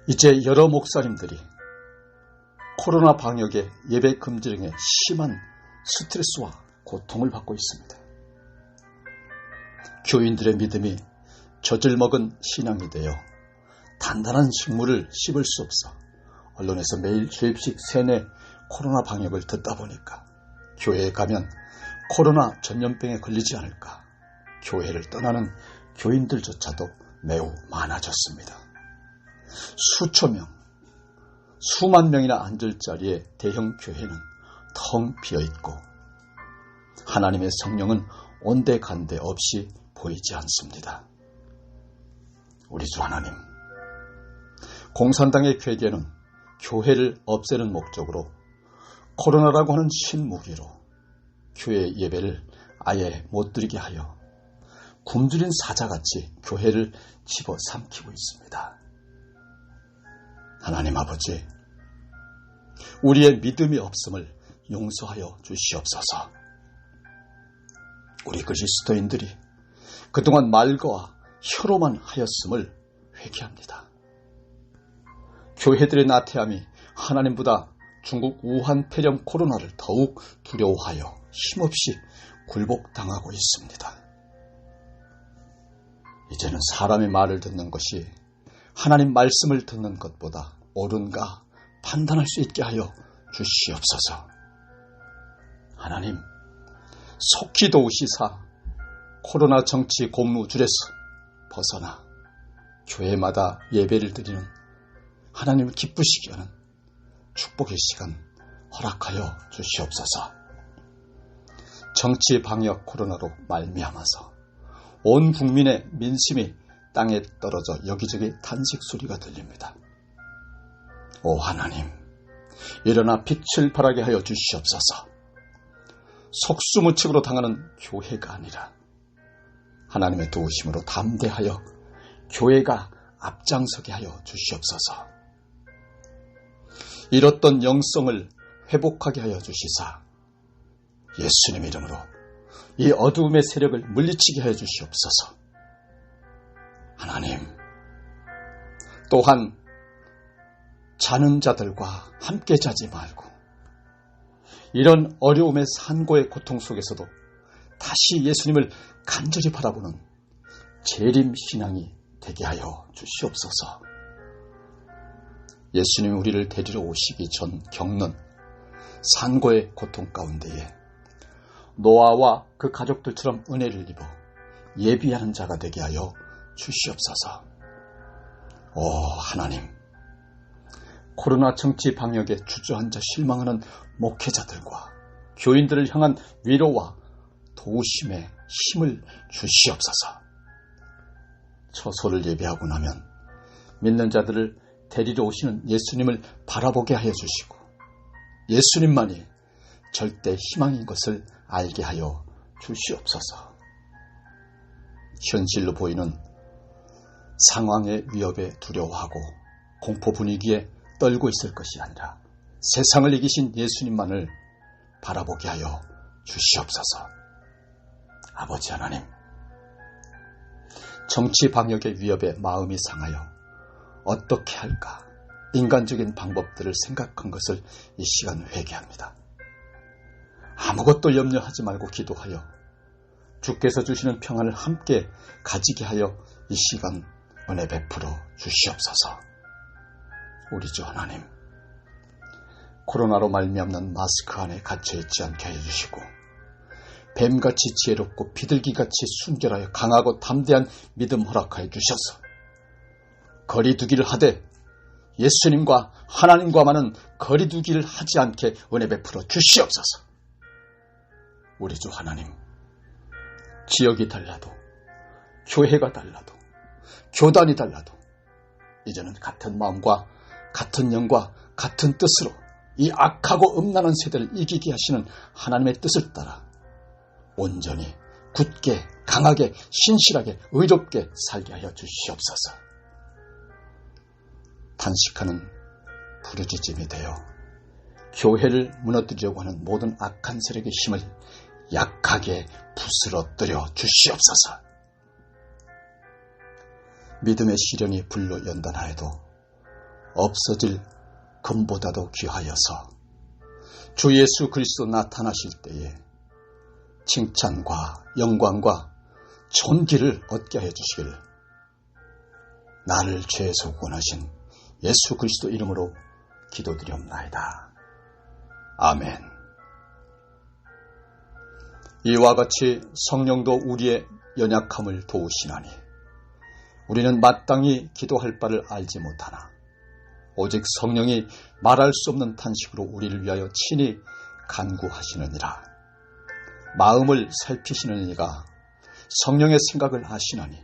이제 여러 목사님들이 코로나 방역의 예배 금지 등의 심한 스트레스와 고통을 받고 있습니다. 교인들의 믿음이 젖을 먹은 신앙이 되어 단단한 식물을 씹을 수 없어 언론에서 매일 수입식 세뇌 코로나 방역을 듣다 보니까 교회에 가면 코로나 전염병에 걸리지 않을까 교회를 떠나는 교인들조차도 매우 많아졌습니다. 수천 명, 수만 명이나 앉을 자리에 대형 교회는 텅 비어있고 하나님의 성령은 온데간데 없이 보이지 않습니다. 우리 주 하나님, 공산당의 괴계는 교회를 없애는 목적으로 코로나라고 하는 신무기로 교회 예배를 아예 못 드리게 하여 굶주린 사자같이 교회를 집어삼키고 있습니다. 하나님 아버지, 우리의 믿음이 없음을 용서하여 주시옵소서. 우리 그리스도인들이 그동안 말과 혀로만 하였음을 회개합니다. 교회들의 나태함이 하나님보다 중국 우한 폐렴 코로나를 더욱 두려워하여 힘없이 굴복당하고 있습니다. 이제는 사람의 말을 듣는 것이 하나님 말씀을 듣는 것보다 옳은가 판단할 수 있게 하여 주시옵소서. 하나님, 속히 도우시사 코로나 정치 고무줄에서 벗어나 교회마다 예배를 드리는 하나님을 기쁘시게 하는 축복의 시간 허락하여 주시옵소서. 정치 방역 코로나로 말미암아서 온 국민의 민심이 땅에 떨어져 여기저기 탄식 소리가 들립니다. 오 하나님, 일어나 빛을 발하게 하여 주시옵소서. 속수무책으로 당하는 교회가 아니라 하나님의 도우심으로 담대하여 교회가 앞장서게 하여 주시옵소서. 잃었던 영성을 회복하게 하여 주시사 예수님 이름으로 이 어두움의 세력을 물리치게 하여 주시옵소서. 하나님, 또한 자는 자들과 함께 자지 말고 이런 어려움의 산고의 고통 속에서도 다시 예수님을 간절히 바라보는 재림 신앙이 되게 하여 주시옵소서. 예수님이 우리를 데리러 오시기 전 겪는 산고의 고통 가운데에 노아와 그 가족들처럼 은혜를 입어 예비하는 자가 되게 하여 주시옵소서. 오 하나님, 코로나 정치 방역에 주저앉아 실망하는 목회자들과 교인들을 향한 위로와 도우심의 힘을 주시옵소서. 처소를 예배하고 나면 믿는 자들을 데리러 오시는 예수님을 바라보게 하여 주시고 예수님만이 절대 희망인 것을 알게 하여 주시옵소서. 현실로 보이는 상황의 위협에 두려워하고 공포 분위기에 떨고 있을 것이 아니라 세상을 이기신 예수님만을 바라보게 하여 주시옵소서. 아버지 하나님, 정치 방역의 위협에 마음이 상하여 어떻게 할까 인간적인 방법들을 생각한 것을 이 시간 회개합니다. 아무것도 염려하지 말고 기도하여 주께서 주시는 평안을 함께 가지게 하여 이 시간 은혜 베풀어 주시옵소서. 우리 주 하나님, 코로나로 말미암는 마스크 안에 갇혀있지 않게 해주시고 뱀같이 지혜롭고 비둘기같이 순결하여 강하고 담대한 믿음 허락하여 주셔서 거리두기를 하되 예수님과 하나님과만은 거리두기를 하지 않게 은혜 베풀어 주시옵소서. 우리 주 하나님, 지역이 달라도 교회가 달라도 교단이 달라도 이제는 같은 마음과 같은 영과 같은 뜻으로 이 악하고 음란한 세대를 이기게 하시는 하나님의 뜻을 따라 온전히 굳게 강하게 신실하게 의롭게 살게 하여 주시옵소서. 단식하는 부르짖음이 되어 교회를 무너뜨리려고 하는 모든 악한 세력의 힘을 약하게 부스러뜨려 주시옵소서. 믿음의 시련이 불로 연단하여도 없어질 금보다도 귀하여서 주 예수 그리스도 나타나실 때에 칭찬과 영광과 존귀를 얻게 하여 주시기를 나를 죄에서 구원하신 예수 그리스도 이름으로 기도드리옵나이다. 아멘. 이와 같이 성령도 우리의 연약함을 도우시나니 우리는 마땅히 기도할 바를 알지 못하나 오직 성령이 말할 수 없는 탄식으로 우리를 위하여 친히 간구하시느니라. 마음을 살피시는 이가 성령의 생각을 아시나니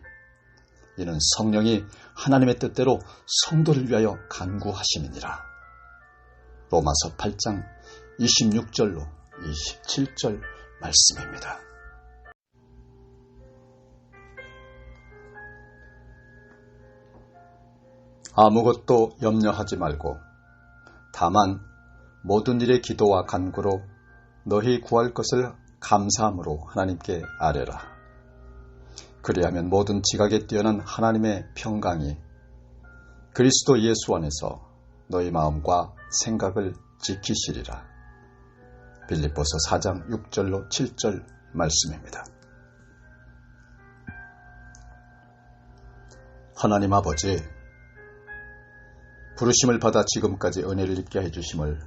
이는 성령이 하나님의 뜻대로 성도를 위하여 간구하심이니라. 로마서 8장 26절로 27절 말씀입니다. 아무것도 염려하지 말고 다만 모든 일의 기도와 간구로 너희 구할 것을 감사함으로 하나님께 아뢰라. 그리하면 모든 지각에 뛰어난 하나님의 평강이 그리스도 예수 안에서 너희 마음과 생각을 지키시리라. 빌립보서 4장 6절로 7절 말씀입니다. 하나님 아버지, 부르심을 받아 지금까지 은혜를 입게 해주심을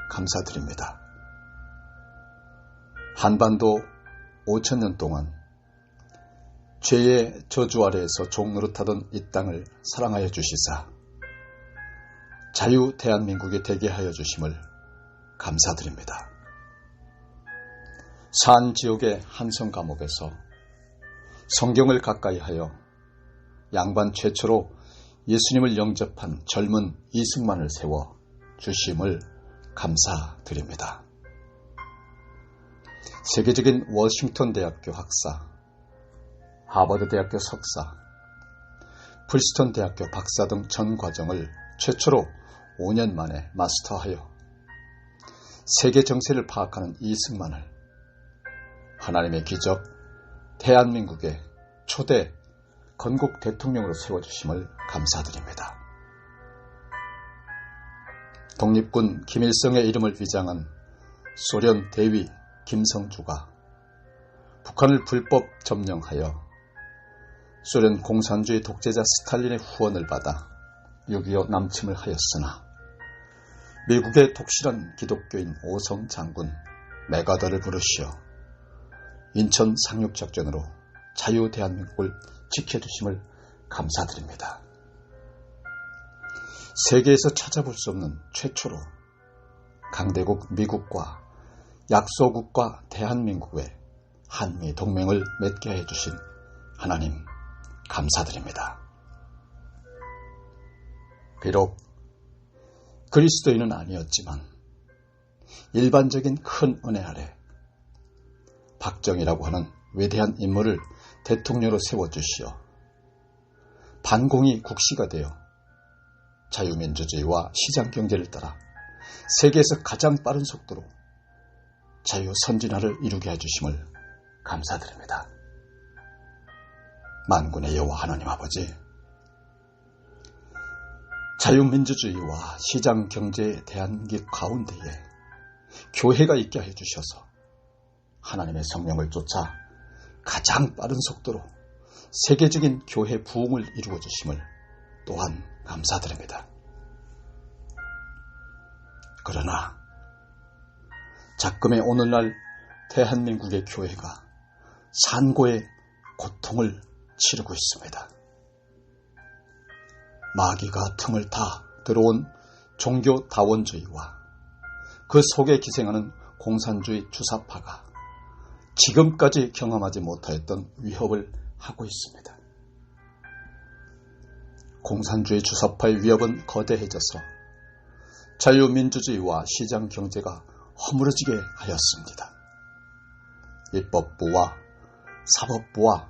감사드립니다. 한반도 5,000년 동안 죄의 저주 아래에서 종노릇하던 이 땅을 사랑하여 주시사 자유 대한민국이 되게 하여 주심을 감사드립니다. 산 지역의 한성 감옥에서 성경을 가까이 하여 양반 최초로 예수님을 영접한 젊은 이승만을 세워 주심을 감사드립니다. 세계적인 워싱턴 대학교 학사, 하버드 대학교 석사, 프리스턴 대학교 박사 등 전 과정을 최초로 5년 만에 마스터하여 세계 정세를 파악하는 이승만을 하나님의 기적, 대한민국의 초대 건국 대통령으로 세워주심을 감사드립니다. 독립군 김일성의 이름을 위장한 소련 대위 김성주가 북한을 불법 점령하여 소련 공산주의 독재자 스탈린의 후원을 받아 6.25 남침을 하였으나 미국의 독실한 기독교인 오성 장군 메가더를 부르시어 인천 상륙작전으로 자유대한민국을 지켜주심을 감사드립니다. 세계에서 찾아볼 수 없는 최초로 강대국 미국과 약소국과 대한민국의 한미 동맹을 맺게 해주신 하나님 감사드립니다. 비록 그리스도인은 아니었지만 일반적인 큰 은혜 아래 박정희라고 하는 위대한 인물을 대통령으로 세워주시어 반공이 국시가 되어 자유민주주의와 시장경제를 따라 세계에서 가장 빠른 속도로 자유선진화를 이루게 해주심을 감사드립니다. 만군의 여호와 하나님 아버지, 자유민주주의와 시장경제의 대한민국 가운데에 교회가 있게 해주셔서 하나님의 성령을 쫓아 가장 빠른 속도로 세계적인 교회 부흥을 이루어 주심을 또한 감사드립니다. 그러나 작금의 오늘날 대한민국의 교회가 산고의 고통을 치르고 있습니다. 마귀가 틈을 타 들어온 종교 다원주의와 그 속에 기생하는 공산주의 주사파가 지금까지 경험하지 못하였던 위협을 하고 있습니다. 공산주의 주사파의 위협은 거대해져서 자유민주주의와 시장경제가 허물어지게 하였습니다. 입법부와 사법부와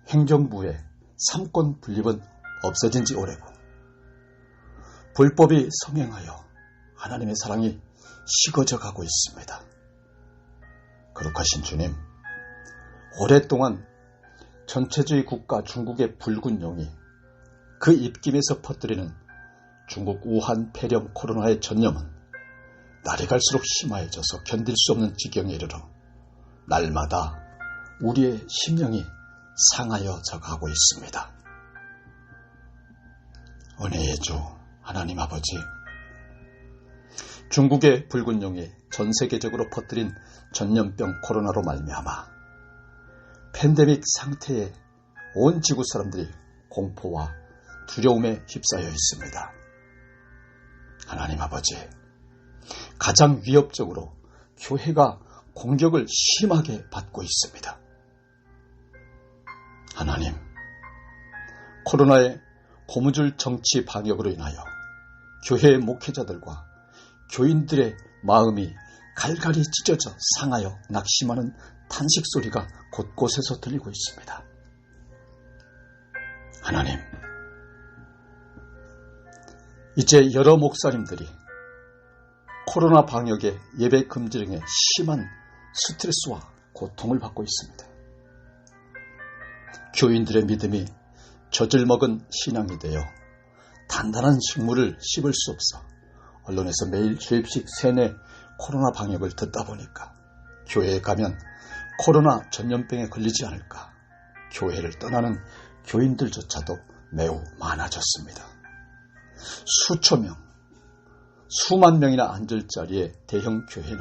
행정부의 삼권 분립은 없어진 지 오래고 불법이 성행하여 하나님의 사랑이 식어져 가고 있습니다. 거룩하신 주님, 오랫동안 전체주의 국가 중국의 붉은 용이 그 입김에서 퍼뜨리는 중국 우한 폐렴 코로나의 전염은 날이 갈수록 심화해져서 견딜 수 없는 지경에 이르러 날마다 우리의 심령이 상하여져 가고 있습니다. 은혜의 주 하나님 아버지, 중국의 붉은 용이 전 세계적으로 퍼뜨린 전염병 코로나로 말미암아 팬데믹 상태에 온 지구 사람들이 공포와 두려움에 휩싸여 있습니다. 하나님 아버지, 가장 위협적으로 교회가 공격을 심하게 받고 있습니다. 하나님, 코로나의 고무줄 정치 방역으로 인하여 교회의 목회자들과 교인들의 마음이 갈갈이 찢어져 상하여 낙심하는 탄식 소리가 곳곳에서 들리고 있습니다. 하나님, 이제 여러 목사님들이 코로나 방역의 예배 금지 등의 심한 스트레스와 고통을 받고 있습니다. 교인들의 믿음이 젖을 먹은 신앙이 되어 단단한 식물을 씹을 수 없어 언론에서 매일 주입식 세뇌 코로나 방역을 듣다 보니까 교회에 가면 코로나 전염병에 걸리지 않을까 교회를 떠나는 교인들조차도 매우 많아졌습니다. 수천 명, 수만 명이나 앉을 자리에 대형 교회는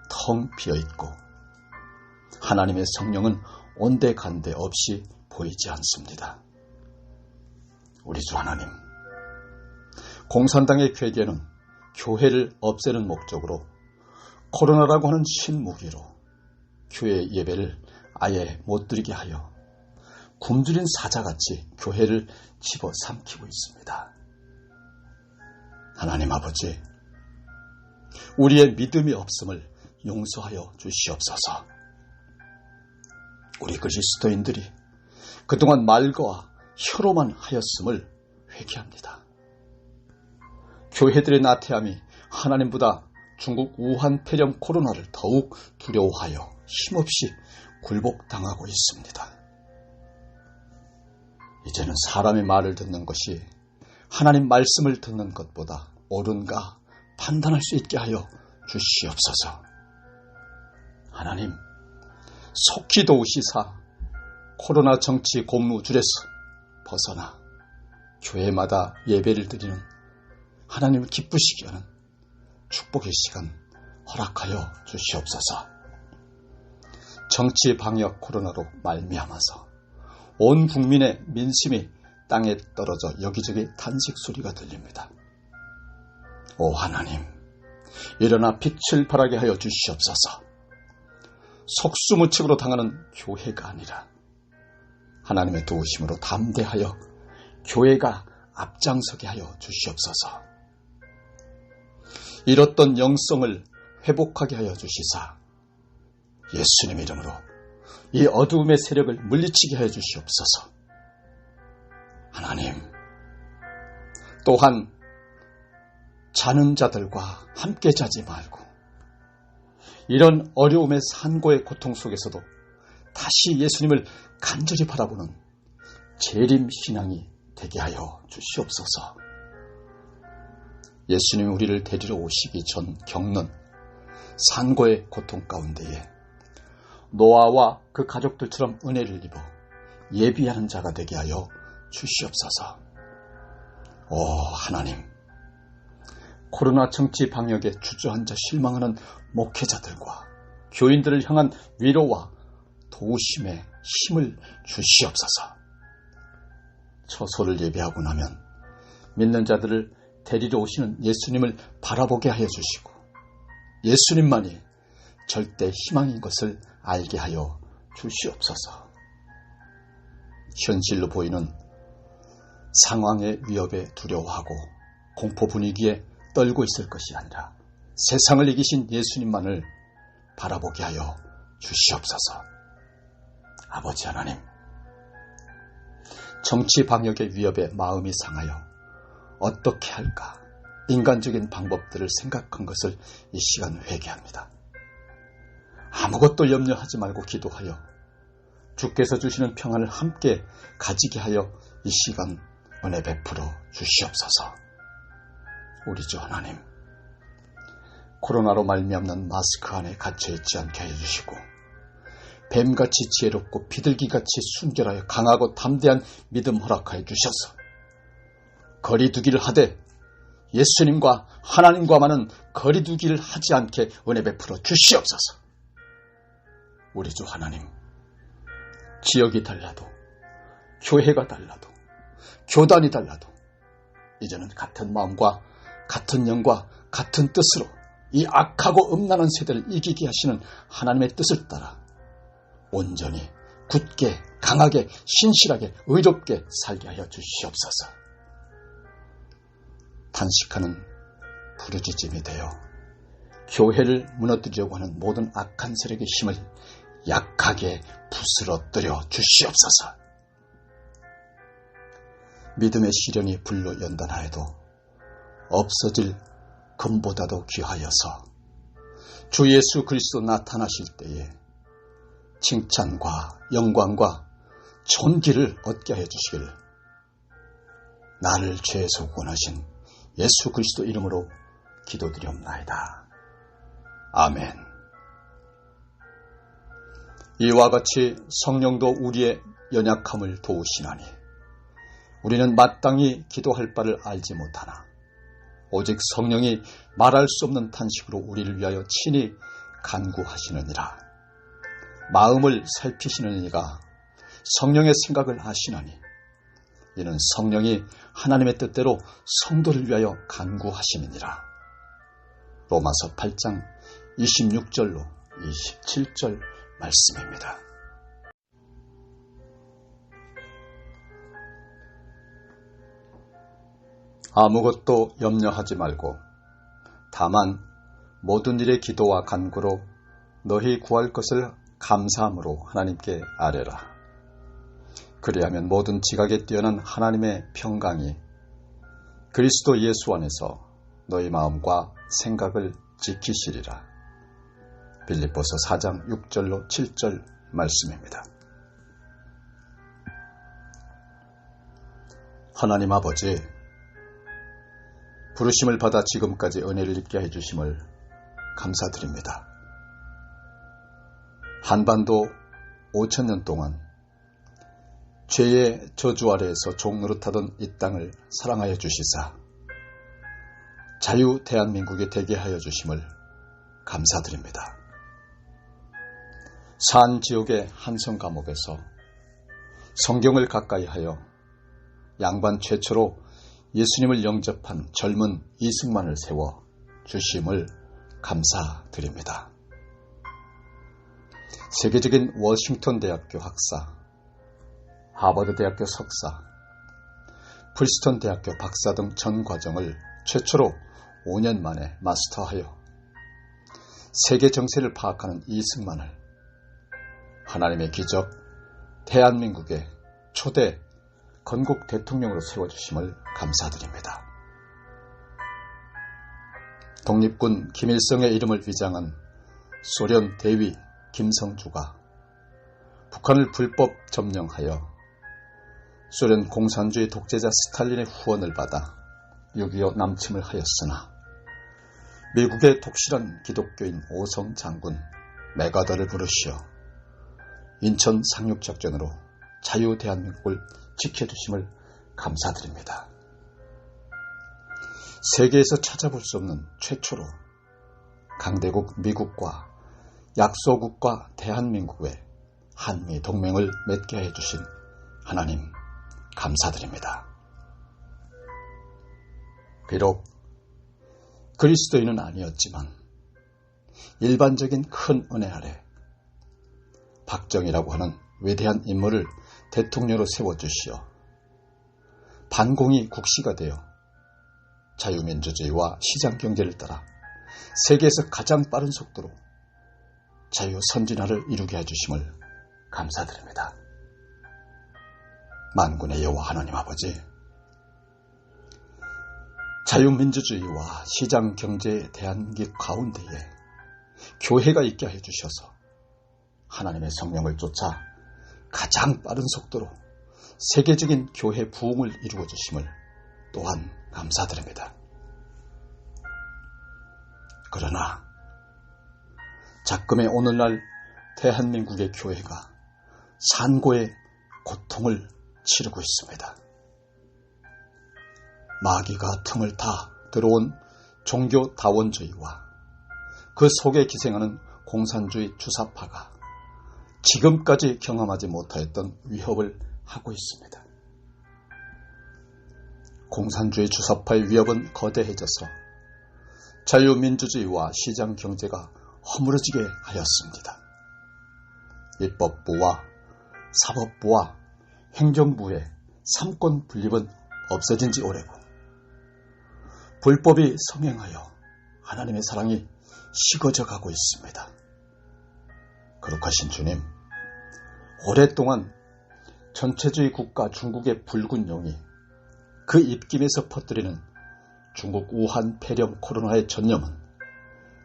텅 비어있고 하나님의 성령은 온데간데 없이 보이지 않습니다. 우리 주 하나님, 공산당의 괴계는 교회를 없애는 목적으로 코로나라고 하는 신무기로 교회 예배를 아예 못 드리게 하여 굶주린 사자같이 교회를 집어삼키고 있습니다. 하나님 아버지, 우리의 믿음이 없음을 용서하여 주시옵소서. 우리 그리스도인들이 그동안 말과 혀로만 하였음을 회개합니다. 교회들의 나태함이 하나님보다 중국 우한 폐렴 코로나를 더욱 두려워하여 힘없이 굴복당하고 있습니다. 이제는 사람의 말을 듣는 것이 하나님 말씀을 듣는 것보다 옳은가 판단할 수 있게 하여 주시옵소서. 하나님, 속히 도우시사 코로나 정치 고무줄에서 벗어나 교회마다 예배를 드리는 하나님을 기쁘시게 하는 축복의 시간 허락하여 주시옵소서. 정치 방역 코로나로 말미암아서 온 국민의 민심이 땅에 떨어져 여기저기 탄식 소리가 들립니다. 오 하나님, 일어나 빛을 발하게 하여 주시옵소서. 속수무책으로 당하는 교회가 아니라 하나님의 도우심으로 담대하여 교회가 앞장서게 하여 주시옵소서. 잃었던 영성을 회복하게 하여 주시사 예수님 이름으로 이 어두움의 세력을 물리치게 하여 주시옵소서. 하나님, 또한 자는 자들과 함께 자지 말고 이런 어려움의 산고의 고통 속에서도 다시 예수님을 간절히 바라보는 재림 신앙이 되게 하여 주시옵소서. 예수님이 우리를 데리러 오시기 전 겪는 산고의 고통 가운데에 노아와 그 가족들처럼 은혜를 입어 예비하는 자가 되게 하여 주시옵소서. 오 하나님, 코로나 정치 방역에 주저앉아 실망하는 목회자들과 교인들을 향한 위로와 도우심의 힘을 주시옵소서. 처소를 예배하고 나면 믿는 자들을 데리러 오시는 예수님을 바라보게 하여 주시고 예수님만이 절대 희망인 것을 알게 하여 주시옵소서. 현실로 보이는 상황의 위협에 두려워하고 공포 분위기에 떨고 있을 것이 아니라 세상을 이기신 예수님만을 바라보게 하여 주시옵소서. 아버지 하나님, 정치 방역의 위협에 마음이 상하여 어떻게 할까 인간적인 방법들을 생각한 것을 이 시간 회개합니다. 아무것도 염려하지 말고 기도하여 주께서 주시는 평안을 함께 가지게 하여 이 시간 은혜 베풀어 주시옵소서. 우리 주 하나님, 코로나로 말미암는 마스크 안에 갇혀있지 않게 해주시고 뱀같이 지혜롭고 비둘기같이 순결하여 강하고 담대한 믿음 허락하여 주셔서 거리두기를 하되 예수님과 하나님과만은 거리두기를 하지 않게 은혜 베풀어 주시옵소서. 우리 주 하나님, 지역이 달라도 교회가 달라도 교단이 달라도 이제는 같은 마음과 같은 영과 같은 뜻으로 이 악하고 음란한 세대를 이기게 하시는 하나님의 뜻을 따라 온전히 굳게 강하게 신실하게 의롭게 살게 하여 주시옵소서. 단식하는 부르짖음이 되어 교회를 무너뜨리려고 하는 모든 악한 세력의 힘을 약하게 부스러뜨려 주시옵소서. 믿음의 시련이 불로 연단하여도 없어질 금보다도 귀하여서 주 예수 그리스도 나타나실 때에 칭찬과 영광과 존귀를 얻게 하여 주시기를 나를 죄에서 구원하신 예수 그리스도 이름으로 기도드리옵나이다. 아멘. 이와 같이 성령도 우리의 연약함을 도우시나니 우리는 마땅히 기도할 바를 알지 못하나 오직 성령이 말할 수 없는 탄식으로 우리를 위하여 친히 간구하시느니라. 마음을 살피시는 이가 성령의 생각을 아시나니 이는 성령이 하나님의 뜻대로 성도를 위하여 간구하심이니라. 로마서 8장 26절로 27절 말씀입니다. 아무것도 염려하지 말고 다만 모든 일의 기도와 간구로 너희 구할 것을 감사함으로 하나님께 아뢰라. 그리하면 모든 지각에 뛰어난 하나님의 평강이 그리스도 예수 안에서 너희 마음과 생각을 지키시리라. 빌립보서 4장 6절로 7절 말씀입니다. 하나님 아버지, 부르심을 받아 지금까지 은혜를 입게 해주심을 감사드립니다. 한반도 5,000년 동안 죄의 저주 아래에서 종노릇하던 이 땅을 사랑하여 주시사 자유 대한민국에 되게 하여 주심을 감사드립니다. 산 지역의 한성 감옥에서 성경을 가까이 하여 양반 최초로 예수님을 영접한 젊은 이승만을 세워 주심을 감사드립니다. 세계적인 워싱턴 대학교 학사, 하버드 대학교 석사, 프리스턴 대학교 박사 등 전 과정을 최초로 5년 만에 마스터하여 세계 정세를 파악하는 이승만을 하나님의 기적 대한민국의 초대 건국 대통령으로 세워주심을 감사드립니다. 독립군 김일성의 이름을 위장한 소련 대위 김성주가 북한을 불법 점령하여 소련 공산주의 독재자 스탈린의 후원을 받아 6.25 남침을 하였으나 미국의 독실한 기독교인 오성 장군 메가더를 부르시어 인천 상륙작전으로 자유 대한민국을 지켜주심을 감사드립니다. 세계에서 찾아볼 수 없는 최초로 강대국 미국과 약소국과 대한민국의 한미 동맹을 맺게 해주신 하나님 감사드립니다. 비록 그리스도인은 아니었지만 일반적인 큰 은혜 아래 박정희라고 하는 위대한 인물을 대통령으로 세워주시어 반공이 국시가 되어 자유민주주의와 시장경제를 따라 세계에서 가장 빠른 속도로 자유선진화를 이루게 해주심을 감사드립니다. 만군의 여호와 하나님 아버지, 자유민주주의와 시장경제의 대한민국 가운데에 교회가 있게 해주셔서 하나님의 성령을 쫓아 가장 빠른 속도로 세계적인 교회 부흥을 이루어 주심을 또한 감사드립니다. 그러나 작금의 오늘날 대한민국의 교회가 산고의 고통을 치르고 있습니다. 마귀가 틈을 타 들어온 종교 다원주의와 그 속에 기생하는 공산주의 주사파가 지금까지 경험하지 못하였던 위협을 하고 있습니다. 공산주의 주사파의 위협은 거대해져서 자유민주주의와 시장경제가 허물어지게 하였습니다. 입법부와 사법부와 행정부의 삼권 분립은 없어진 지 오래고 불법이 성행하여 하나님의 사랑이 식어져 가고 있습니다. 거룩하신 주님, 오랫동안 전체주의 국가 중국의 붉은 용이 그 입김에서 퍼뜨리는 중국 우한 폐렴 코로나의 전염은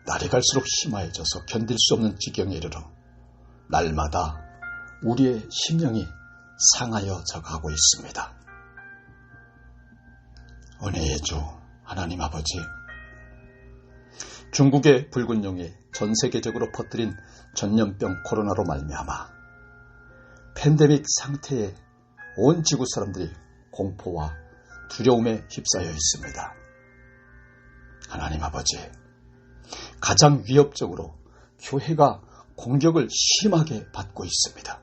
날이 갈수록 심화해져서 견딜 수 없는 지경에 이르러 날마다 우리의 심령이 상하여져 가고 있습니다. 은혜의 주 하나님 아버지, 중국의 붉은 용이 전 세계적으로 퍼뜨린 전염병 코로나로 말미암아 팬데믹 상태에 온 지구 사람들이 공포와 두려움에 휩싸여 있습니다. 하나님 아버지, 가장 위협적으로 교회가 공격을 심하게 받고 있습니다.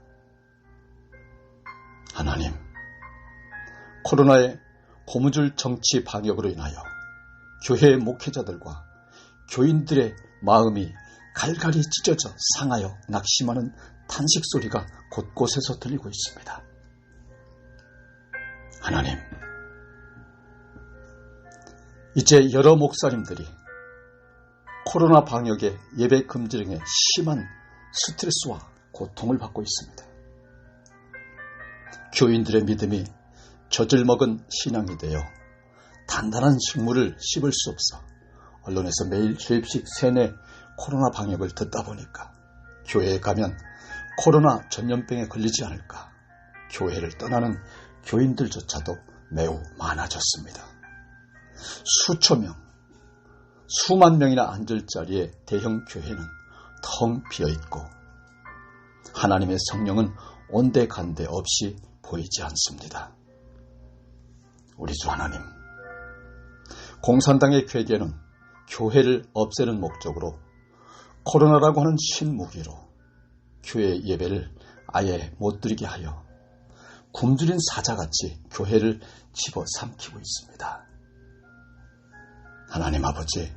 하나님, 코로나의 고무줄 정치 방역으로 인하여 교회의 목회자들과 교인들의 마음이 갈갈이 찢어져 상하여 낙심하는 탄식 소리가 곳곳에서 들리고 있습니다. 하나님, 이제 여러 목사님들이 코로나 방역의 예배 금지 등의 심한 스트레스와 고통을 받고 있습니다. 교인들의 믿음이 젖을 먹은 신앙이 되어 단단한 식물을 씹을 수 없어 언론에서 매일 수입식 세뇌 코로나 방역을 듣다 보니까 교회에 가면 코로나 전염병에 걸리지 않을까 교회를 떠나는 교인들조차도 매우 많아졌습니다. 수천 명, 수만 명이나 앉을 자리에 대형 교회는 텅 비어있고 하나님의 성령은 온데간데 없이 보이지 않습니다. 우리 주 하나님, 공산당의 괴계는 교회를 없애는 목적으로 코로나라고 하는 신무기로 교회 예배를 아예 못 드리게 하여 굶주린 사자같이 교회를 집어삼키고 있습니다. 하나님 아버지,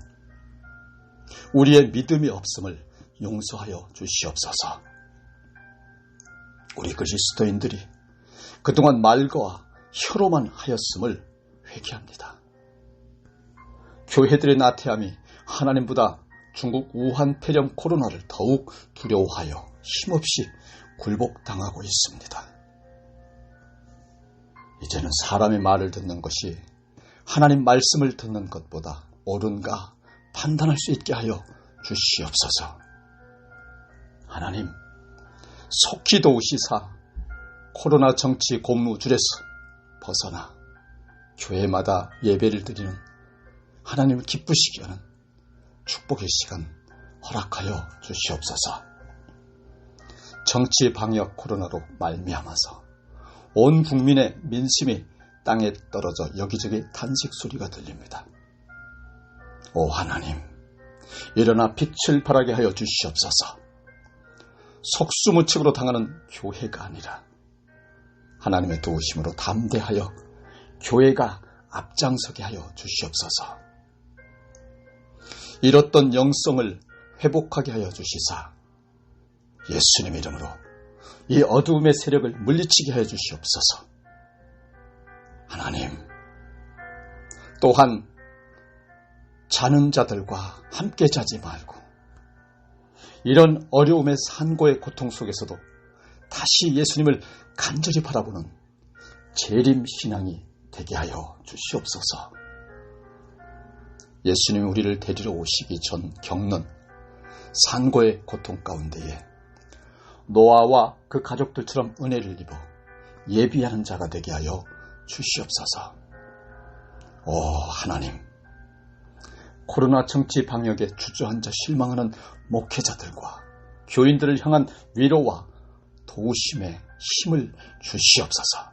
우리의 믿음이 없음을 용서하여 주시옵소서. 우리 그리스도인들이 그동안 말과 혀로만 하였음을 회개합니다. 교회들의 나태함이 하나님보다 중국 우한 폐렴 코로나를 더욱 두려워하여 힘없이 굴복당하고 있습니다. 이제는 사람의 말을 듣는 것이 하나님 말씀을 듣는 것보다 옳은가 판단할 수 있게 하여 주시옵소서. 하나님, 속히 도우시사 코로나 정치 고무줄에서 벗어나 교회마다 예배를 드리는 하나님을 기쁘시게 하는 축복의 시간 허락하여 주시옵소서. 정치 방역 코로나로 말미암아서 온 국민의 민심이 땅에 떨어져 여기저기 탄식 소리가 들립니다. 오 하나님, 일어나 빛을 발하게 하여 주시옵소서. 속수무책으로 당하는 교회가 아니라 하나님의 도우심으로 담대하여 교회가 앞장서게 하여 주시옵소서. 잃었던 영성을 회복하게 하여 주시사 예수님 이름으로 이 어두움의 세력을 물리치게 하여 주시옵소서. 하나님, 또한 자는 자들과 함께 자지 말고 이런 어려움의 산고의 고통 속에서도 다시 예수님을 간절히 바라보는 재림 신앙이 되게 하여 주시옵소서. 예수님이 우리를 데리러 오시기 전 겪는 산고의 고통 가운데에 노아와 그 가족들처럼 은혜를 입어 예비하는 자가 되게 하여 주시옵소서. 오 하나님, 코로나 정치 방역에 주저앉아 실망하는 목회자들과 교인들을 향한 위로와 도우심의 힘을 주시옵소서.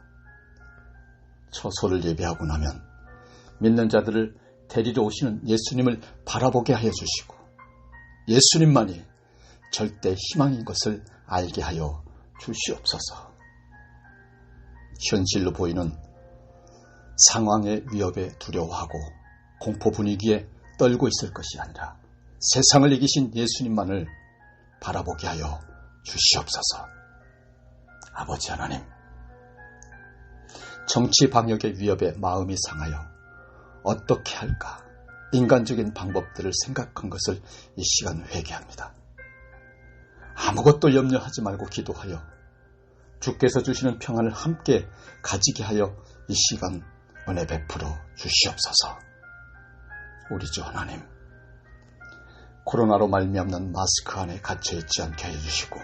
처소를 예배하고 나면 믿는 자들을 데리러 오시는 예수님을 바라보게 하여 주시고 예수님만이 절대 희망인 것을 알게 하여 주시옵소서. 현실로 보이는 상황의 위협에 두려워하고 공포 분위기에 떨고 있을 것이 아니라 세상을 이기신 예수님만을 바라보게 하여 주시옵소서. 아버지 하나님, 정치 방역의 위협에 마음이 상하여 어떻게 할까 인간적인 방법들을 생각한 것을 이 시간 회개합니다. 아무것도 염려하지 말고 기도하여 주께서 주시는 평안을 함께 가지게 하여 이 시간 은혜 베풀어 주시옵소서. 우리 주 하나님, 코로나로 말미암는 마스크 안에 갇혀있지 않게 해주시고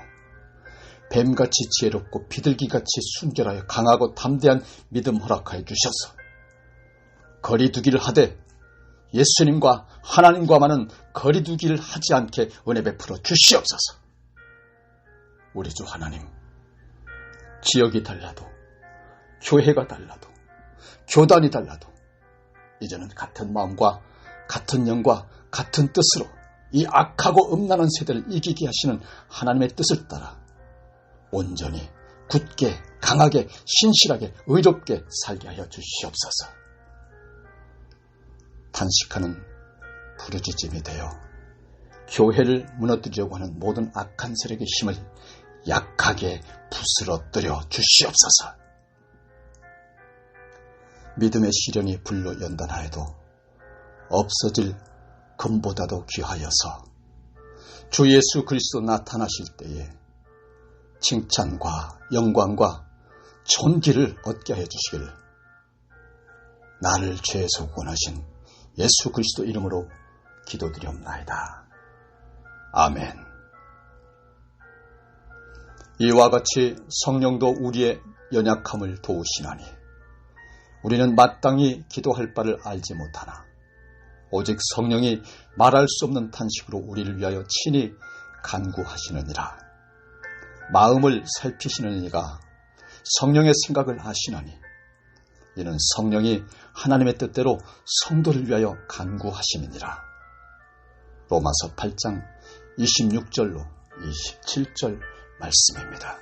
뱀같이 지혜롭고 비둘기같이 순결하여 강하고 담대한 믿음 허락하여 주셔서 거리두기를 하되 예수님과 하나님과만은 거리두기를 하지 않게 은혜 베풀어 주시옵소서. 우리 주 하나님, 지역이 달라도 교회가 달라도 교단이 달라도 이제는 같은 마음과 같은 영과 같은 뜻으로 이 악하고 음란한 세대를 이기게 하시는 하나님의 뜻을 따라 온전히 굳게 강하게 신실하게 의롭게 살게 하여 주시옵소서. 단식하는 부르짖음이 되어 교회를 무너뜨리려고 하는 모든 악한 세력의 힘을 약하게 부스러뜨려 주시옵소서. 믿음의 시련이 불로 연단하여도 없어질 금보다도 귀하여서 주 예수 그리스도 나타나실 때에 칭찬과 영광과 존귀를 얻게 해주시길 나를 죄에서 구원하신 예수 그리스도 이름으로 기도드리옵나이다. 아멘. 이와 같이 성령도 우리의 연약함을 도우시나니 우리는 마땅히 기도할 바를 알지 못하나 오직 성령이 말할 수 없는 탄식으로 우리를 위하여 친히 간구하시느니라. 마음을 살피시는 이가 성령의 생각을 아시나니 이는 성령이 하나님의 뜻대로 성도를 위하여 간구하심이니라. 로마서 8장 26절로 27절 말씀입니다.